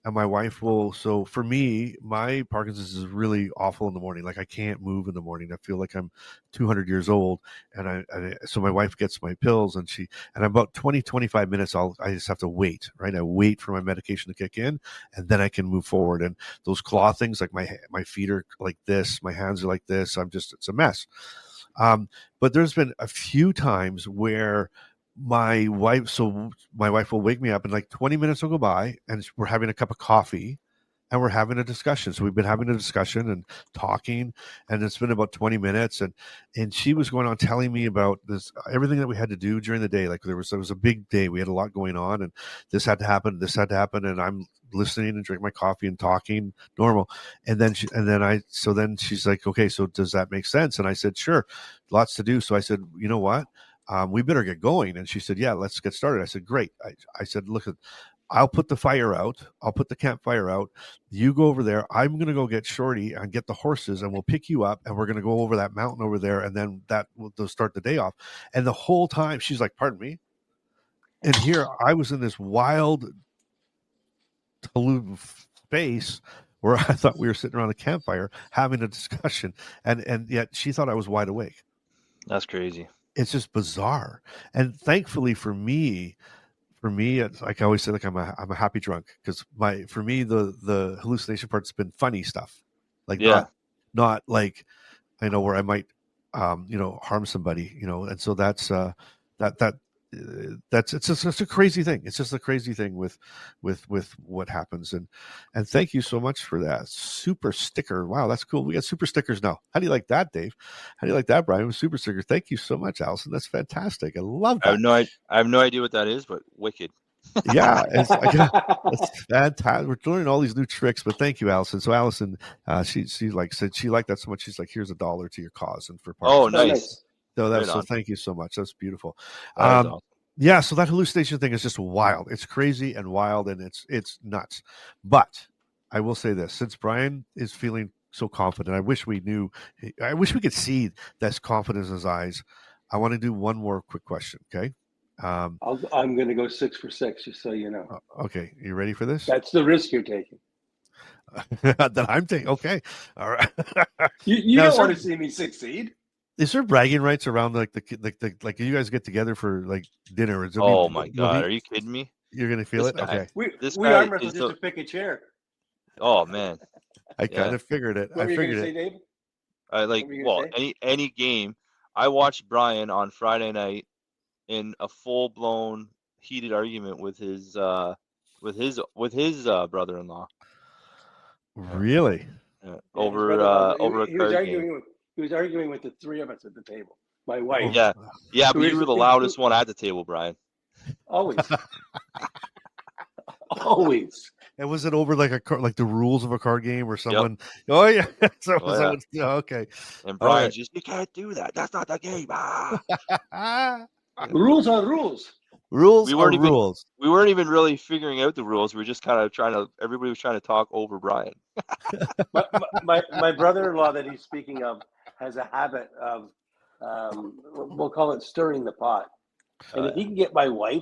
and my wife will. So for me, my Parkinson's is really awful in the morning. Like I can't move in the morning. I feel like I'm 200 years old. And so my wife gets my pills and about 20-25 minutes, I just have to wait, right? I wait for my medication to kick in and then I can move forward. And those claw things, like my feet are like this, my hands are like this. It's a mess. But there's been a few times where my wife will wake me up and like 20 minutes will go by and we're having a cup of coffee and we're having a discussion. So we've been having a discussion and talking, and it's been about 20 minutes. And she was going on telling me about this, everything that we had to do during the day. Like there was a big day. We had a lot going on and this had to happen. And I'm listening and drinking my coffee and talking normal. And then she's like, okay, so does that make sense? And I said, sure, lots to do. So I said, you know what? We better get going. And she said, yeah, let's get started. I said, great. I said, look, I'll put the fire out. I'll put the campfire out. You go over there. I'm going to go get Shorty and get the horses, and we'll pick you up, and we're going to go over that mountain over there, and then they'll start the day off. And the whole time she's like, pardon me. And here I was in this wild space where I thought we were sitting around a campfire having a discussion, and yet she thought I was wide awake. That's crazy. It's just bizarre. And thankfully for me, it's like I always say, like I'm a happy drunk, because for me the hallucination part's been funny stuff, like not like I know where I might harm somebody, and so that's it's just a crazy thing. It's just a crazy thing with what happens. And thank you so much for that super sticker. Wow, that's cool. We got super stickers now. How do you like that, Dave? How do you like that, Brian? With super stickers. Thank you so much, Allison. That's fantastic. I love that. I have no idea what that is, but wicked. Yeah, it's fantastic. We're learning all these new tricks, but thank you, Allison. So Allison, she said she liked that so much. She's like, here's $1 to your cause and for Parkinson's. Oh, nice. So thank you so much. That's beautiful. Awesome. Yeah, so that hallucination thing is just wild. It's crazy and wild, and it's nuts. But I will say this: since Brian is feeling so confident, I wish we could see that confidence in his eyes. I want to do one more quick question. Okay. I'm going to go 6 for 6, just so you know. Okay, you ready for this? That's the risk you're taking. That I'm taking. Okay, all right. You don't want to see me succeed. Is there bragging rights around like you guys get together for like dinner? Oh my God, are you kidding me? You're gonna feel it. Okay. We arm wrestle just to pick a chair. Oh man, I kind of figured it. What were you going to say, Dave? Any game. I watched Brian on Friday night in a full-blown heated argument with his brother-in-law. Really? Over a card game. He was arguing with the three of us at the table. My wife. Yeah, but you were the loudest one at the table, Brian. Always. Always. And was it over like the rules of a card game or someone? Yep. Oh yeah. Okay. And Brian's just, you can't do that. That's not the game. Rules are ruls. Rules are rules. We weren't even really figuring out the rules. We were just kind of everybody was trying to talk over Brian. my brother-in-law that he's speaking of has a habit of, we'll call it stirring the pot. And if he can get my wife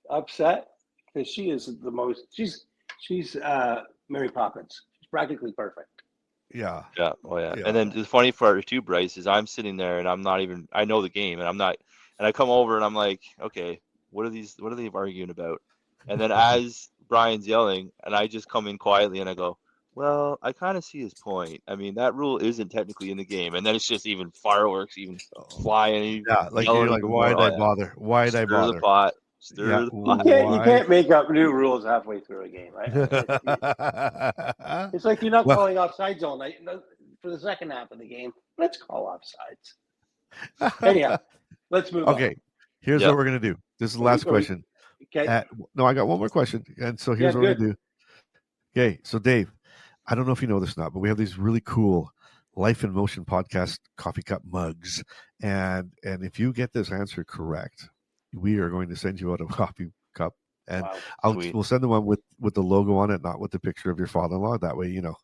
upset, because she is the most, she's Mary Poppins. She's practically perfect. Yeah. Yeah. Oh yeah. And then the funny part too, Bryce, is I'm sitting there and I'm not even, I know the game and I'm not, and I come over and I'm like, okay, what are they arguing about? And then as Brian's yelling, and I just come in quietly and I go, well, I kind of see his point. I mean, that rule isn't technically in the game. And then it's just even fireworks even flying. Yeah, like you're like, why did I bother? Why did I bother? The pot. You can't make up new rules halfway through a game, right? It's like you're not calling offsides all night. For the second half of the game, let's call offsides. Anyhow, let's move on. Okay, here's what we're going to do. This is the last question. Okay. No, I got one more question. And so here's what we're going to do. Okay, so Dave, I don't know if you know this or not, but we have these really cool Life in Motion podcast coffee cup mugs. And if you get this answer correct, we are going to send you out a coffee cup. And we'll send the one with the logo on it, not with the picture of your father-in-law. That way, you don't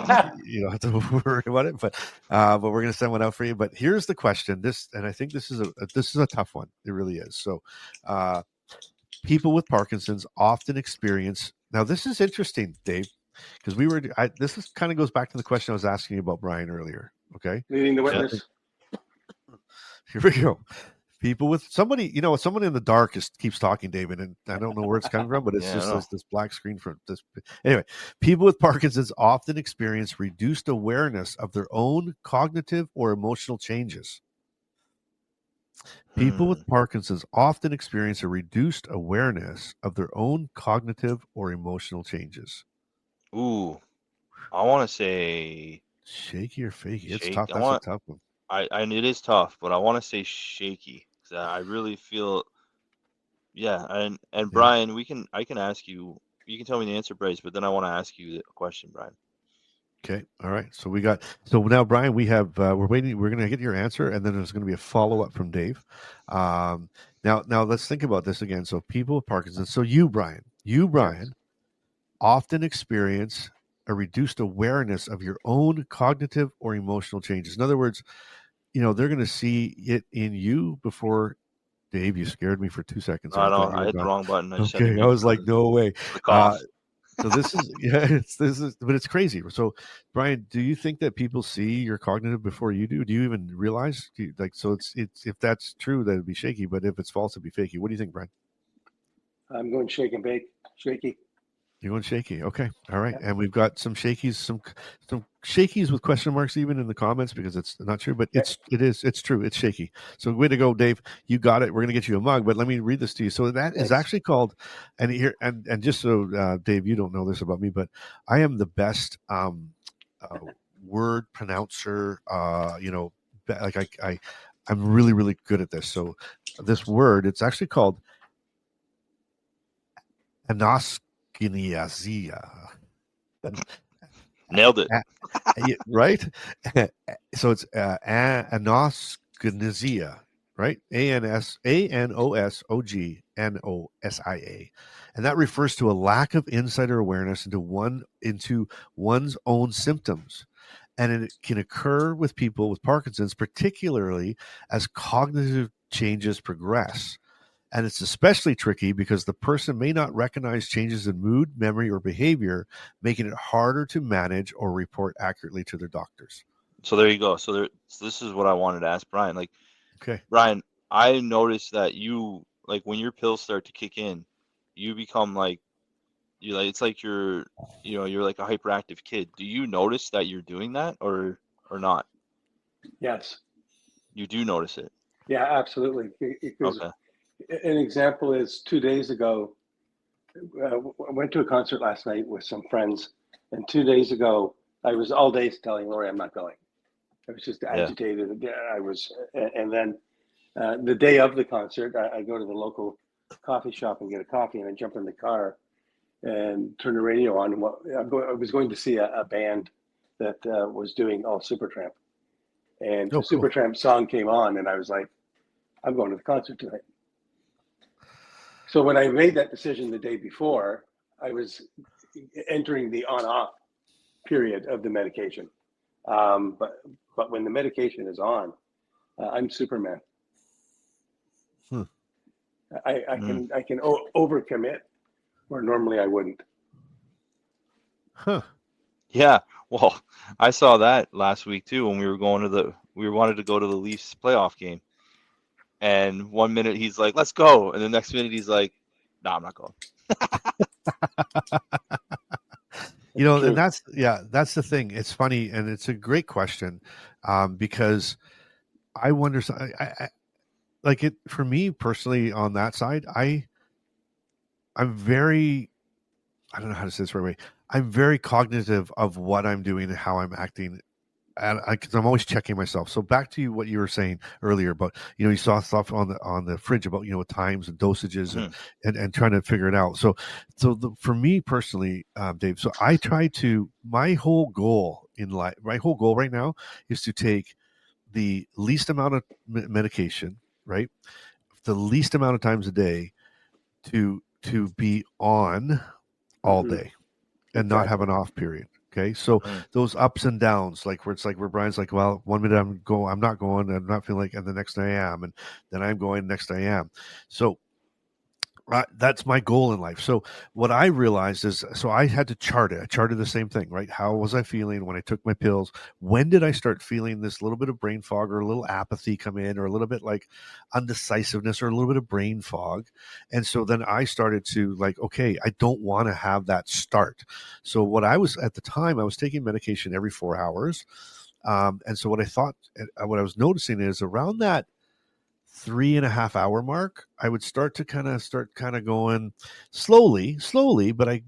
have to worry about it. But we're going to send one out for you. But here's the question. And I think this is a tough one. It really is. So people with Parkinson's often experience. Now, this is interesting, Dave, because this kind of goes back to the question I was asking you about Brian earlier. Okay. Leading the witness. Here we go. People with someone in the dark keeps talking, David, and I don't know where it's coming from, but it's just this black screen from this. Anyway, people with Parkinson's often experience reduced awareness of their own cognitive or emotional changes. People with Parkinson's often experience a reduced awareness of their own cognitive or emotional changes. Ooh, I want to say Shaky or Fakie. It's tough. That's a tough one. And it is tough, but I want to say Shaky. I really feel, and Brian, I can ask you. You can tell me the answer, Bryce, but then I want to ask you a question, Brian. Okay, all right. So now, Brian, we have we're waiting. We're going to get your answer, and then there's going to be a follow up from Dave. Now let's think about this again. So people with Parkinson's. So you, Brian, often experience a reduced awareness of your own cognitive or emotional changes. In other words, they're going to see it in you before. Dave, you scared me for 2 seconds. I hit the wrong button. I was like, no way. So this is but it's crazy. So Brian, do you think that people see your cognitive before you do? Do you even realize? So it's if that's true, that it'd be shaky. But if it's false, it'd be fakey. What do you think, Brian? I'm going shake and bake, shaky. You're going shaky. Okay. All right. Yeah. And we've got some shakies, some shakies with question marks even in the comments because it's not true, but Yeah. it's true. It's shaky. So way to go, Dave. You got it. We're going to get you a mug, but let me read this to you. So that is Thanks. actually called, and here, and just so Dave, you don't know this about me, but I am the best word pronouncer. I'm really, really good at this. So this word, it's actually called anosognosia. Nailed it. Right? So it's anosognosia, right? Anosognosia, and that refers to a lack of insider awareness into one's own symptoms, and it can occur with people with Parkinson's, particularly as cognitive changes progress. And it's especially tricky because the person may not recognize changes in mood, memory, or behavior, making it harder to manage or report accurately to their doctors. So there you go. So this is what I wanted to ask Brian. Like, Okay. Brian, I noticed that you, like, when your pills start to kick in, you become like, it's like you're like a hyperactive kid. Do you notice that you're doing that or not? Yes. You do notice it. Yeah, absolutely. Because Okay. an example is 2 days ago, I went to a concert last night with some friends, and 2 days ago, I was all day telling Lori I'm not going. I was just agitated. I was, and then the day of the concert, I go to the local coffee shop and get a coffee, and I jump in the car and turn the radio on. I was going to see a band that was doing all Supertramp, and the cool. Supertramp song came on, and I was like, I'm going to the concert tonight. So when I made that decision the day before, I was entering the on-off period of the medication. But when the medication is on, I'm Superman. I can overcommit where normally I wouldn't. Huh. Yeah. Well, I saw that last week too when we wanted to go to the Leafs playoff game. And 1 minute he's like, let's go. And the next minute he's like, no, I'm not going. And that's the thing. It's funny. And it's a great question because I wonder, like it for me personally on that side, I'm very, I don't know how to say this right away. I'm very cognitive of what I'm doing and how I'm acting. And because I'm always checking myself. So back to what you were saying earlier about, you saw stuff on the fridge about, times and dosages and trying to figure it out. So for me personally, Dave, so I try to, my whole goal right now is to take the least amount of medication, right? The least amount of times a day to be on all day and not have an off period. Okay. So those ups and downs, like where Brian's like, well, 1 minute I'm not going, I'm not feeling like, and the next day I am, and then I'm going, next day I am. So that's my goal in life. So what I realized is, so I had to chart it. I charted the same thing, right? How was I feeling when I took my pills? When did I start feeling this little bit of brain fog or a little apathy come in, or a little bit like undecisiveness or a little bit of brain fog? And so then I started to like, okay, I don't want to have that start. So what I was at the time, I was taking medication every 4 hours. And so what I was noticing is around that 3.5 hour mark, I would start going slowly, but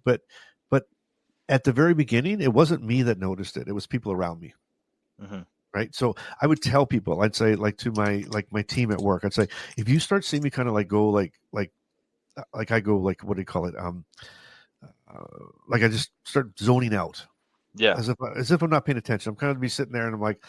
at the very beginning, it wasn't me that noticed it. It was people around me. Right. So I would tell people, I'd say like to my team at work, I'd say, if you start seeing me kind of like go like I go like, what do you call it? Like I just start zoning out. Yeah. As if I'm not paying attention. I'm kind of be sitting there and I'm like,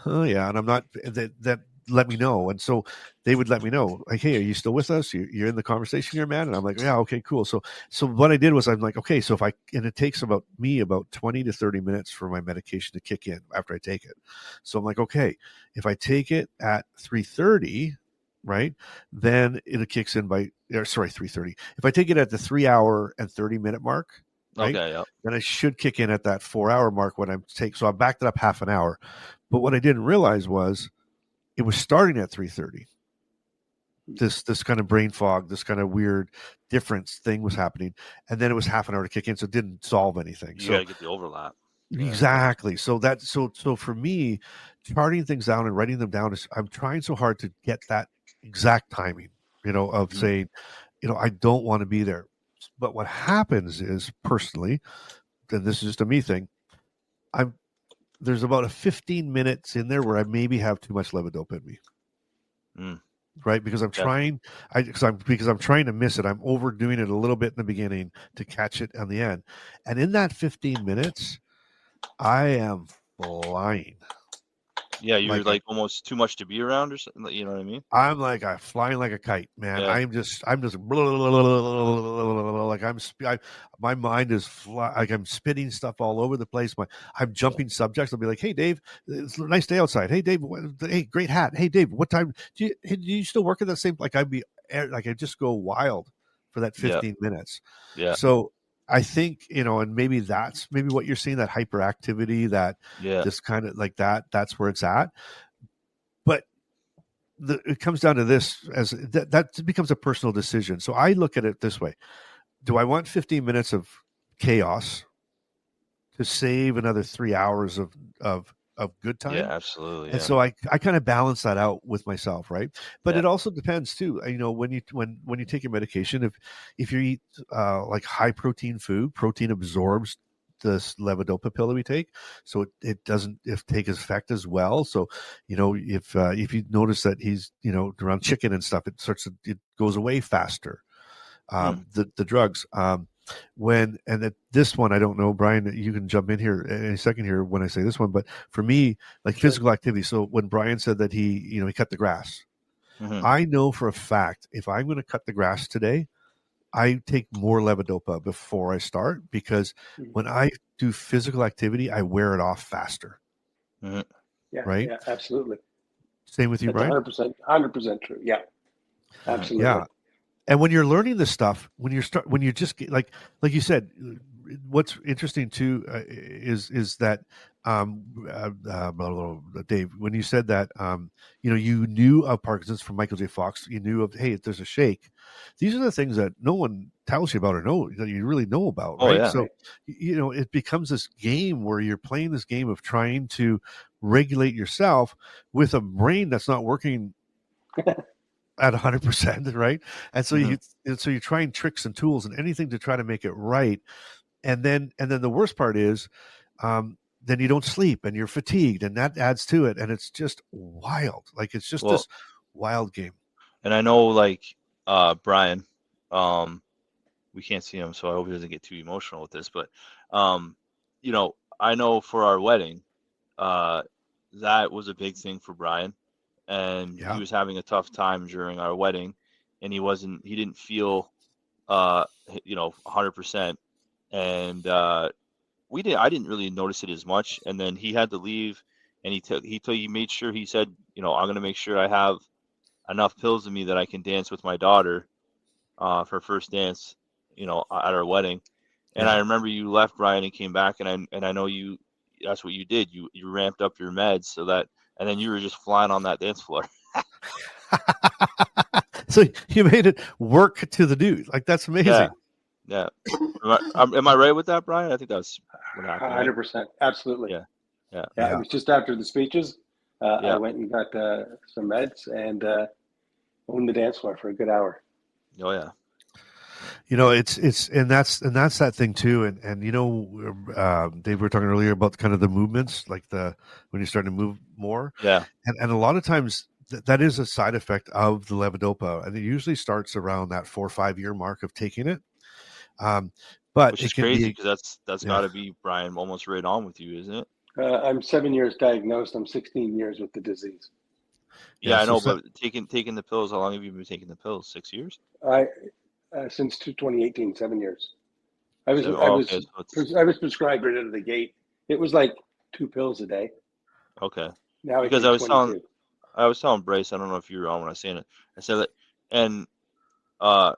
oh yeah. And I'm not that let me know. And so they would let me know, like, hey, are you still with us? You're in the conversation here, man? And I'm like, yeah, okay, cool. So what I did was I'm like, okay, so and it takes about 20 to 30 minutes for my medication to kick in after I take it. So I'm like, okay, if I take it at 3:30, right, then it kicks in by 3:30. If I take it at the 3 hour and 30 minute mark, right? Okay, yeah. Then I should kick in at that 4-hour mark when so I backed it up half an hour. But what I didn't realize was it was starting at 3:30. This kind of brain fog, this kind of weird difference thing was happening, and then it was half an hour to kick in, so it didn't solve anything. You So gotta get the overlap. Yeah. exactly. So for me, charting things down and writing them down is I'm trying so hard to get that exact timing, of saying, I don't want to be there. But what happens is personally, and this is just a me thing, there's about a 15 minutes in there where I maybe have too much levodopa in me. Right, because I'm trying, because I'm trying to miss it. I'm overdoing it a little bit in the beginning to catch it on the end, and in that 15 minutes, I am flying. Yeah, you're like almost too much to be around, or something. You know what I mean? I'm flying like a kite, man. Yeah. I'm just like my mind is like I'm spitting stuff all over the place. I'm jumping subjects. I'll be like, "Hey, Dave, it's a nice day outside. Hey, Dave, hey, great hat. Hey, Dave, what time do you still work at that same?" Like I just go wild for that 15 minutes. Yeah. So I think, and maybe that's what you're seeing, that hyperactivity, that this kind of like that's where it's at. But it comes down to this, as that becomes a personal decision. So I look at it this way. Do I want 15 minutes of chaos to save another 3 hours of good time? Yeah, absolutely. And so I kind of balance that out with myself, right? But it also depends too. When you take your medication, if you eat like high protein food, protein absorbs this levodopa pill that we take, so it doesn't take effect as well. So if you notice that he's around chicken and stuff, it goes away faster. The drugs. This one, I don't know, Brian, you can jump in here in a second here when I say this one, but for me, like physical activity. So when Brian said that he cut the grass, I know for a fact, if I'm going to cut the grass today, I take more levodopa before I start, because when I do physical activity, I wear it off faster. Yeah, right. Yeah, absolutely. Same with you, That's Brian. 100% true. Yeah, absolutely. Yeah. And when you're learning this stuff, when you just get, like you said, what's interesting too is that Dave, when you said that you knew of Parkinson's from Michael J. Fox, you knew of, hey, there's a shake. These are the things that no one tells you about or that you really know about, right? Oh, yeah. So it becomes this game where you're playing this game of trying to regulate yourself with a brain that's not working at 100%, right? And so you're trying tricks and tools and anything to try to make it right. And then the worst part is, then you don't sleep and you're fatigued, and that adds to it. And it's just wild. Like it's just this wild game. And I know, like Brian, we can't see him, so I hope he doesn't get too emotional with this. But I know for our wedding, that was a big thing for Brian. And he was having a tough time during our wedding, and he didn't feel 100%. And I didn't really notice it as much. And then he had to leave, and he made sure, he said, I'm going to make sure I have enough pills in me that I can dance with my daughter for her first dance, at our wedding. And I remember you left, Brian, and came back, and I know that's what you did. You ramped up your meds so that, and then you were just flying on that dance floor. So you made it work to the dude. Like, that's amazing. Yeah. Am I right with that, Brian? I think that's what happened. 100%. Absolutely. Yeah. It was just after the speeches. I went and got some meds and owned the dance floor for a good hour. Oh, yeah. It's and that's that thing too. And Dave, we were talking earlier about kind of the movements, like when you're starting to move more. Yeah. And a lot of times that is a side effect of the levodopa, and it usually starts around that 4 or 5 year mark of taking it. But which is it can crazy, because that's got to be, Brian, almost right on with you, isn't it? I'm 7 years diagnosed. I'm 16 years with the disease. Yeah, I know, but taking the pills, how long have you been taking the pills? 6 years? Since 2018, 7 years. I was prescribed right out of the gate. It was like 2 pills a day. Okay. Now because I was telling Bryce, I don't know if you were on when I was saying it. I said that, and I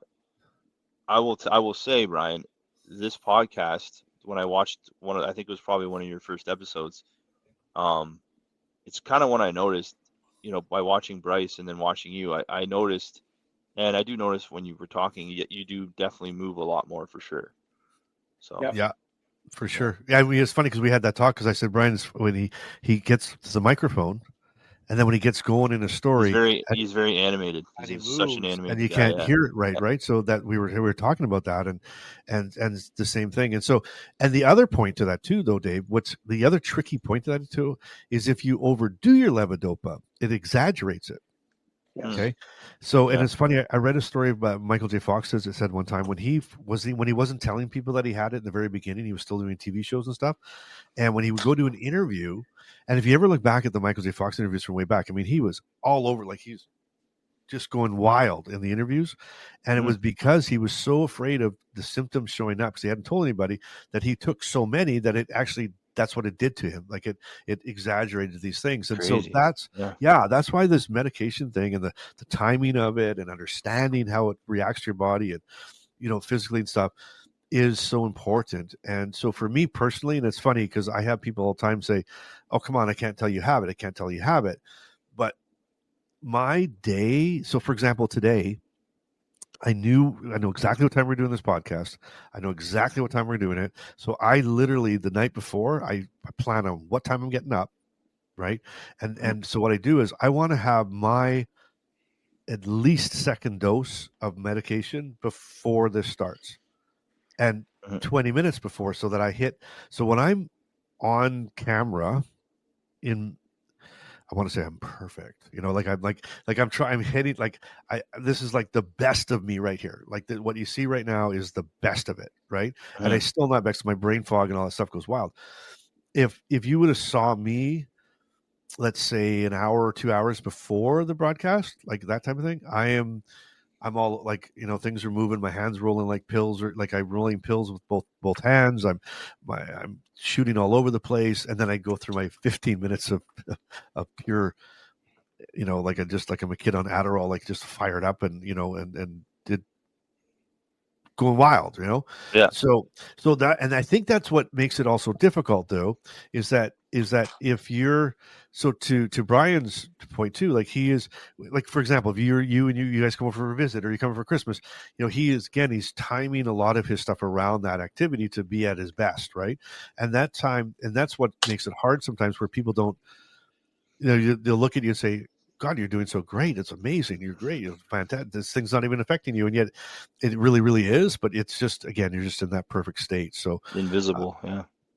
will say, Brian, this podcast, when I watched I think it was probably one of your first episodes. It's kind of when I noticed, by watching Bryce and then watching you, I noticed, and I do notice when you were talking, you do definitely move a lot more for sure. So Yep. Yeah, for sure. Yeah, I mean, it's funny because we had that talk because I said Brian is when he gets the microphone, and then when he gets going in a story, he's very animated. and He's he such an moves and animated you guy. can't hear it right. So that we were talking about that, and it's the same thing. And so, and the other point to that too, though, Dave, what's the other tricky point to that too is if you overdo your levodopa, it exaggerates it. Yes. Okay, so and Yeah. it's funny. I read a story about Michael J. Fox says it said one time when he wasn't telling people that he had it in the very beginning, he was still doing TV shows and stuff. And when he would go to an interview, and if you ever look back at the Michael J. Fox interviews from way back, I mean, he was all over, like he's just going wild in the interviews. And it was because he was so afraid of the symptoms showing up because he hadn't told anybody that he took so many that it actually, that's what it did to him. Like it exaggerated these things. And Crazy. so that's why this medication thing and the timing of it and understanding how it reacts to your body and, physically and stuff is so important. And so for me personally, and it's funny because I have people all the time say, oh, come on, I can't tell you have it. I can't tell you have it. But my day, so for example, today, I know exactly what time we're doing this podcast. I know exactly what time we're doing it. So I literally, the night before, I plan on what time I'm getting up, right? And so what I do is I want to have my at least second dose of medication before this starts. And 20 minutes before so that I hit. So when I'm on camera I want to say I'm perfect, I'm hitting, this is like the best of me right here. Like what you see right now is the best of it. Right. And I still not back to my brain fog and all that stuff goes wild. If you would have saw me, let's say an hour or 2 hours before the broadcast, like that type of thing, I'm all like, things are moving, my hands rolling like pills, or like I'm rolling pills with both hands. I'm shooting all over the place, and then I go through my 15 minutes of pure, like I'm a kid on Adderall, like just fired up and and did going wild, Yeah. So that, and I think that's what makes it also difficult, though, is that if you're, so to Brian's point too, like he is, like for example, if you guys come over for a visit or you come over for Christmas, he's timing a lot of his stuff around that activity to be at his best, right? And that's what makes it hard sometimes, where people don't, they'll look at you and say, God, you're doing so great. It's amazing. You're great. You're fantastic. This thing's not even affecting you. And yet it really, really is. But it's just, again, you're just in that perfect state. So Invisible.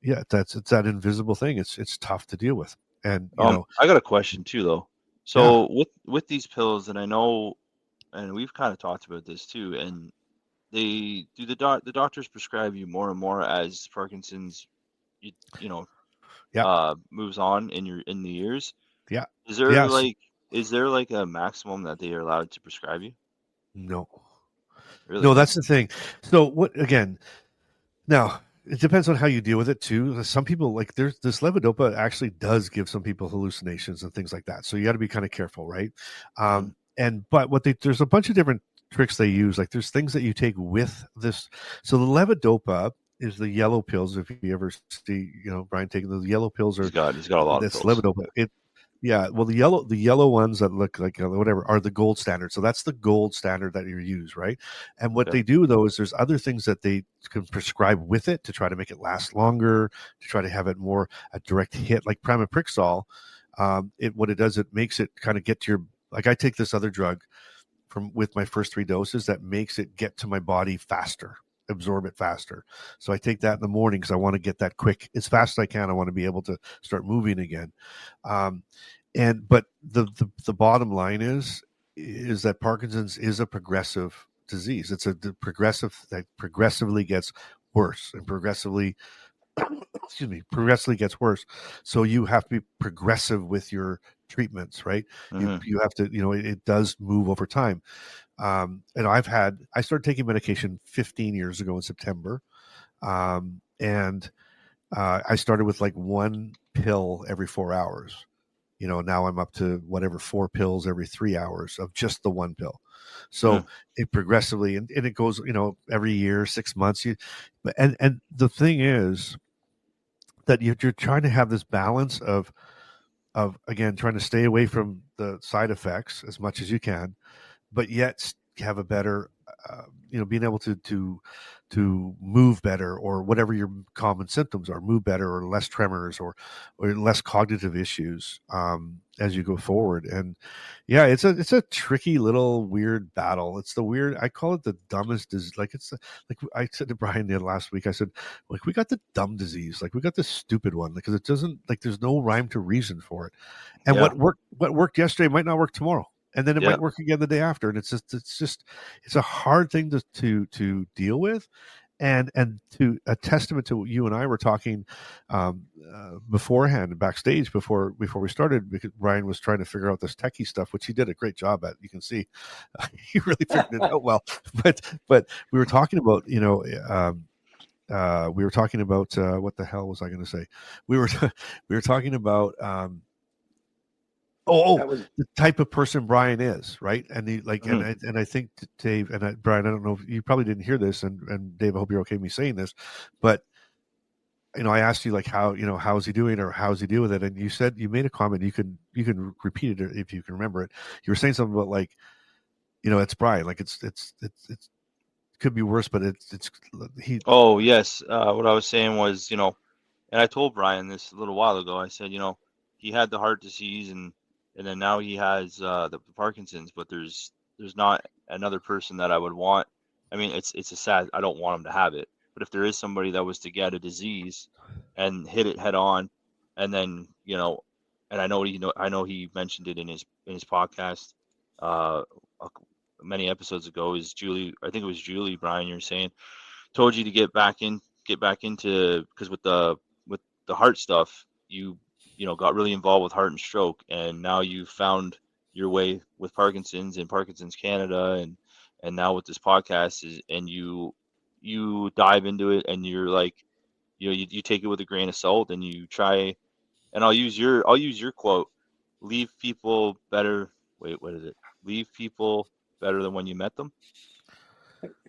yeah, it's that invisible thing. It's tough to deal with. And, I got a question too, though. So with these pills, and I know, and we've kind of talked about this too, and the doctors prescribe you more and more as Parkinson's, moves on in the years. Yeah. Is there Yes. is there like a maximum that they are allowed to prescribe you? No. Really? No, that's the thing. So what, again, now it depends on how you deal with it too. Some people, like, there's this levodopa actually does give some people hallucinations and things like that. So you got to be kind of careful, right? But there's a bunch of different tricks they use. Like there's things that you take with this. So the levodopa is the yellow pills. If you ever see, Brian taking those yellow pills, he's got a lot of that's pills. levodopa. Yeah, well, the yellow ones that look like whatever are the gold standard. So that's the gold standard that you use, right? And what they do, though, is there's other things that they can prescribe with it to try to make it last longer, to try to have it more a direct hit, like pramipixole. What it does, it makes it kind of get to your, like I take this other drug with my first 3 doses that makes it get to my body faster, absorb it faster. So I take that in the morning because I want to get that quick as fast as I can. I want to be able to start moving again. But the bottom line is that Parkinson's is a progressive disease. It's progressive that progressively gets worse and progressively gets worse. So you have to be progressive with your treatments, right? You have to, it does move over time. And I started taking medication 15 years ago in September. And I started with like 1 pill every 4 hours, now I'm up to whatever 4 pills every 3 hours of just the one pill. So it progressively, and it goes, every year, 6 months. And the thing is that you're trying to have this balance of again trying to stay away from the side effects as much as you can, but yet have a better, being able to move better, or whatever your common symptoms are, move better, or less tremors, or less cognitive issues as you go forward. And yeah, it's a tricky little weird battle. It's I call it the dumbest like I said to Brian last week, I said, like, we got the dumb disease, like we got the stupid one, because it doesn't, like, there's no rhyme to reason for it. And what worked yesterday might not work tomorrow, and then it might work again the day after. And it's a hard thing to deal with. And to a testament to what you and I were talking beforehand, backstage, before we started, because Brian was trying to figure out this techie stuff, which he did a great job at. You can see he really figured it out well. But we were talking about, we were talking about what the hell was I going to say? We were talking about the type of person Brian is, right? And and I think Dave and Brian, I don't know if you probably didn't hear this, and Dave, I hope you're okay with me saying this, but I asked you, like, how is he doing, or how does he deal with it? And you made a comment. You can repeat it if you can remember it. You were saying something about, like, it's Brian, like it's could be worse, but it's he. Oh yes, what I was saying was, and I told Brian this a little while ago. I said, he had the heart disease, and then now he has the Parkinson's, but there's not another person that I would want. I mean, it's a sad. I don't want him to have it, but if there is somebody that was to get a disease and hit it head on, and then and I know he mentioned it in his podcast many episodes ago, is Julie. I think it was Julie, Brian, you're saying, told you to get back into, because with the heart stuff, you got really involved with heart and stroke, and now you found your way with Parkinson's and Parkinson's Canada, and now with this podcast and you dive into it, and you're like, you take it with a grain of salt, and you try, and I'll use your quote, leave people better. Wait, what is it? Leave people better than when you met them.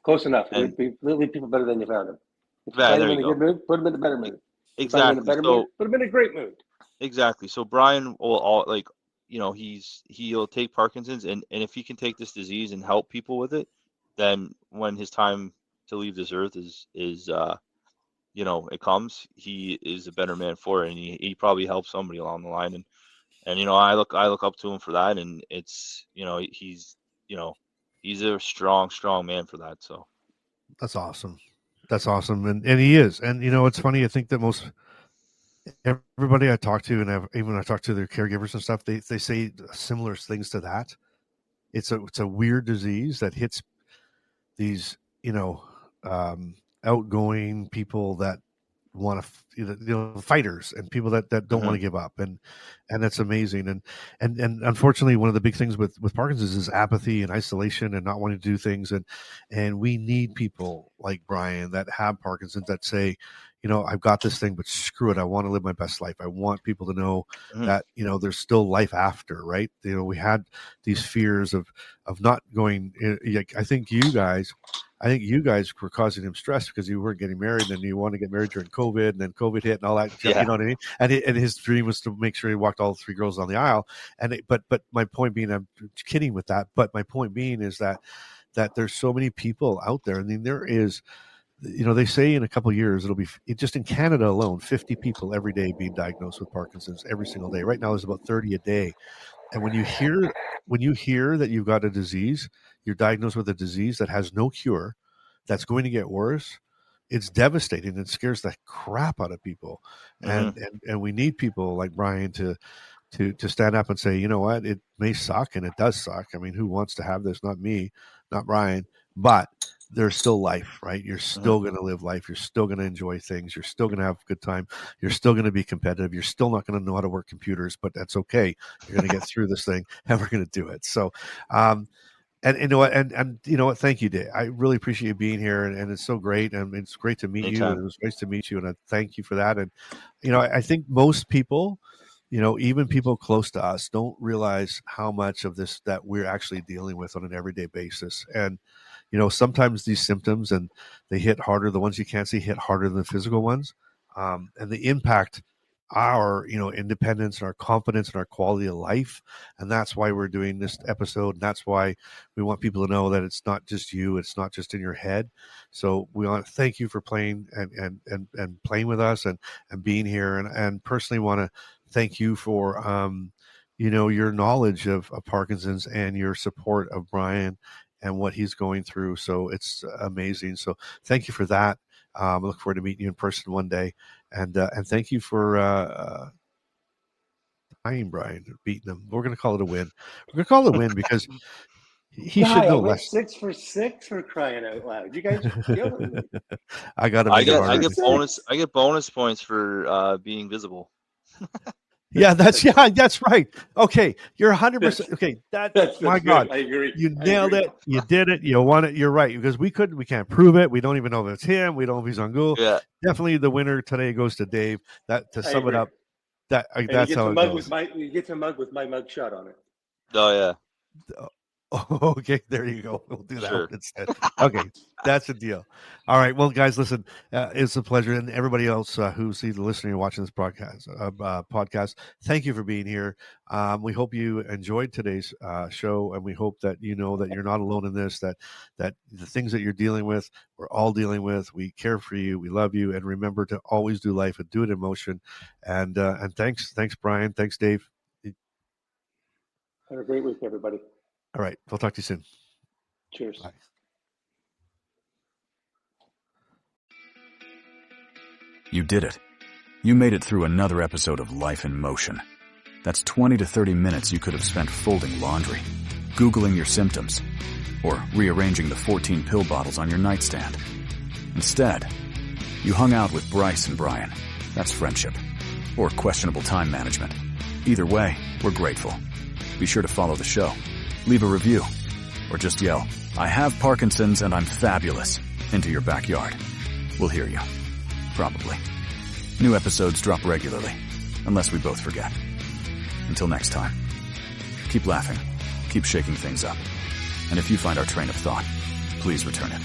Close enough. And leave people better than you found them. If you there find them you in a go. good mood, put them in a better mood. Exactly. In a better mood, put them in a great mood. Exactly. So Brian will he'll take Parkinson's, and if he can take this disease and help people with it, then when his time to leave this earth is it comes, he is a better man for it, and he probably helps somebody along the line, and I look up to him for that, and it's he's a strong man for that. So That's awesome. And he is. And it's funny, I think that most everybody I talk to, and even when I talk to their caregivers and stuff, they say similar things to that. It's a weird disease that hits these outgoing people that want to, fighters, and people that don't want to give up, and that's amazing. And unfortunately, one of the big things with Parkinson's is apathy and isolation and not wanting to do things, and we need people like Brian that have Parkinson's that say, I've got this thing, but screw it, I want to live my best life. I want people to know that there's still life after, right? We had these fears of not going. I think you guys were causing him stress because you weren't getting married, and you wanted to get married during COVID, and then COVID hit and all that. Yeah. You know what I mean? And his dream was to make sure he walked all 3 girls down the aisle. But my point being, I'm kidding with that, but my point being is that there's so many people out there. I mean, there is, they say in a couple of years, it'll be just in Canada alone, 50 people every day being diagnosed with Parkinson's every single day. Right now, there's about 30 a day. And when you hear that you've got a disease, you're diagnosed with a disease that has no cure, that's going to get worse, it's devastating. It scares the crap out of people. And we need people like Brian to stand up and say, you know what, it may suck, and it does suck. I mean, who wants to have this? Not me, not Brian, but there's still life, right? You're still going to live life. You're still going to enjoy things. You're still going to have a good time. You're still going to be competitive. You're still not going to know how to work computers, but that's okay. You're going to get through this thing, and we're going to do it. So, and you know what, and you know what, thank you, Dave. I really appreciate you being here, and it's so great, and it's great to meet you, and it was nice to meet you, and I thank you for that. And I think most people even people close to us don't realize how much of this that we're actually dealing with on an everyday basis. And, sometimes these symptoms, and they hit harder, the ones you can't see hit harder than the physical ones. And the impact our, independence and our confidence and our quality of life. And that's why we're doing this episode. And that's why we want people to know that it's not just you, it's not just in your head. So we want to thank you for playing and playing with us and being here. And personally want to thank you for, your knowledge of Parkinson's and your support of Brian and what he's going through. So it's amazing. So thank you for that. I look forward to meeting you in person one day. And thank you for tying Brian, beating him. We're going to call it a win. We're going to call it a win because he should know I went less. 6 for 6 for crying out loud. You guys are killing me. I got to I make it harder. get bonus points for being visible. That's right. Okay, you're 100%. Okay, that's my good. God, I agree. You nailed it. You did it. You won it. You're right, because we can't prove it. We don't even know if it's him. We don't know if he's on Google. Yeah, definitely the winner today goes to Dave. That to sum it up. That's how it goes. You get to mug with my mug shot on it. Oh yeah. Okay, there you go. We'll do that Sure. instead. Okay, that's the deal. All right, well, guys, listen, it's a pleasure, and everybody else who's either listening or watching this podcast, thank you for being here. We hope you enjoyed today's show, and we hope that you know that you're not alone in this. That the things that you're dealing with, we're all dealing with. We care for you. We love you, and remember to always do life and do it in motion. And thanks, Brian. Thanks, Dave. Have a great week, everybody. All right. We'll talk to you soon. Cheers. Bye. You did it. You made it through another episode of Life in Motion. That's 20 to 30 minutes you could have spent folding laundry, Googling your symptoms, or rearranging the 14 pill bottles on your nightstand. Instead, you hung out with Bryce and Brian. That's friendship. Or questionable time management. Either way, we're grateful. Be sure to follow the show. Leave a review, or just yell, "I have Parkinson's and I'm fabulous," into your backyard. We'll hear you. Probably. New episodes drop regularly, unless we both forget. Until next time, keep laughing, keep shaking things up, and if you find our train of thought, please return it.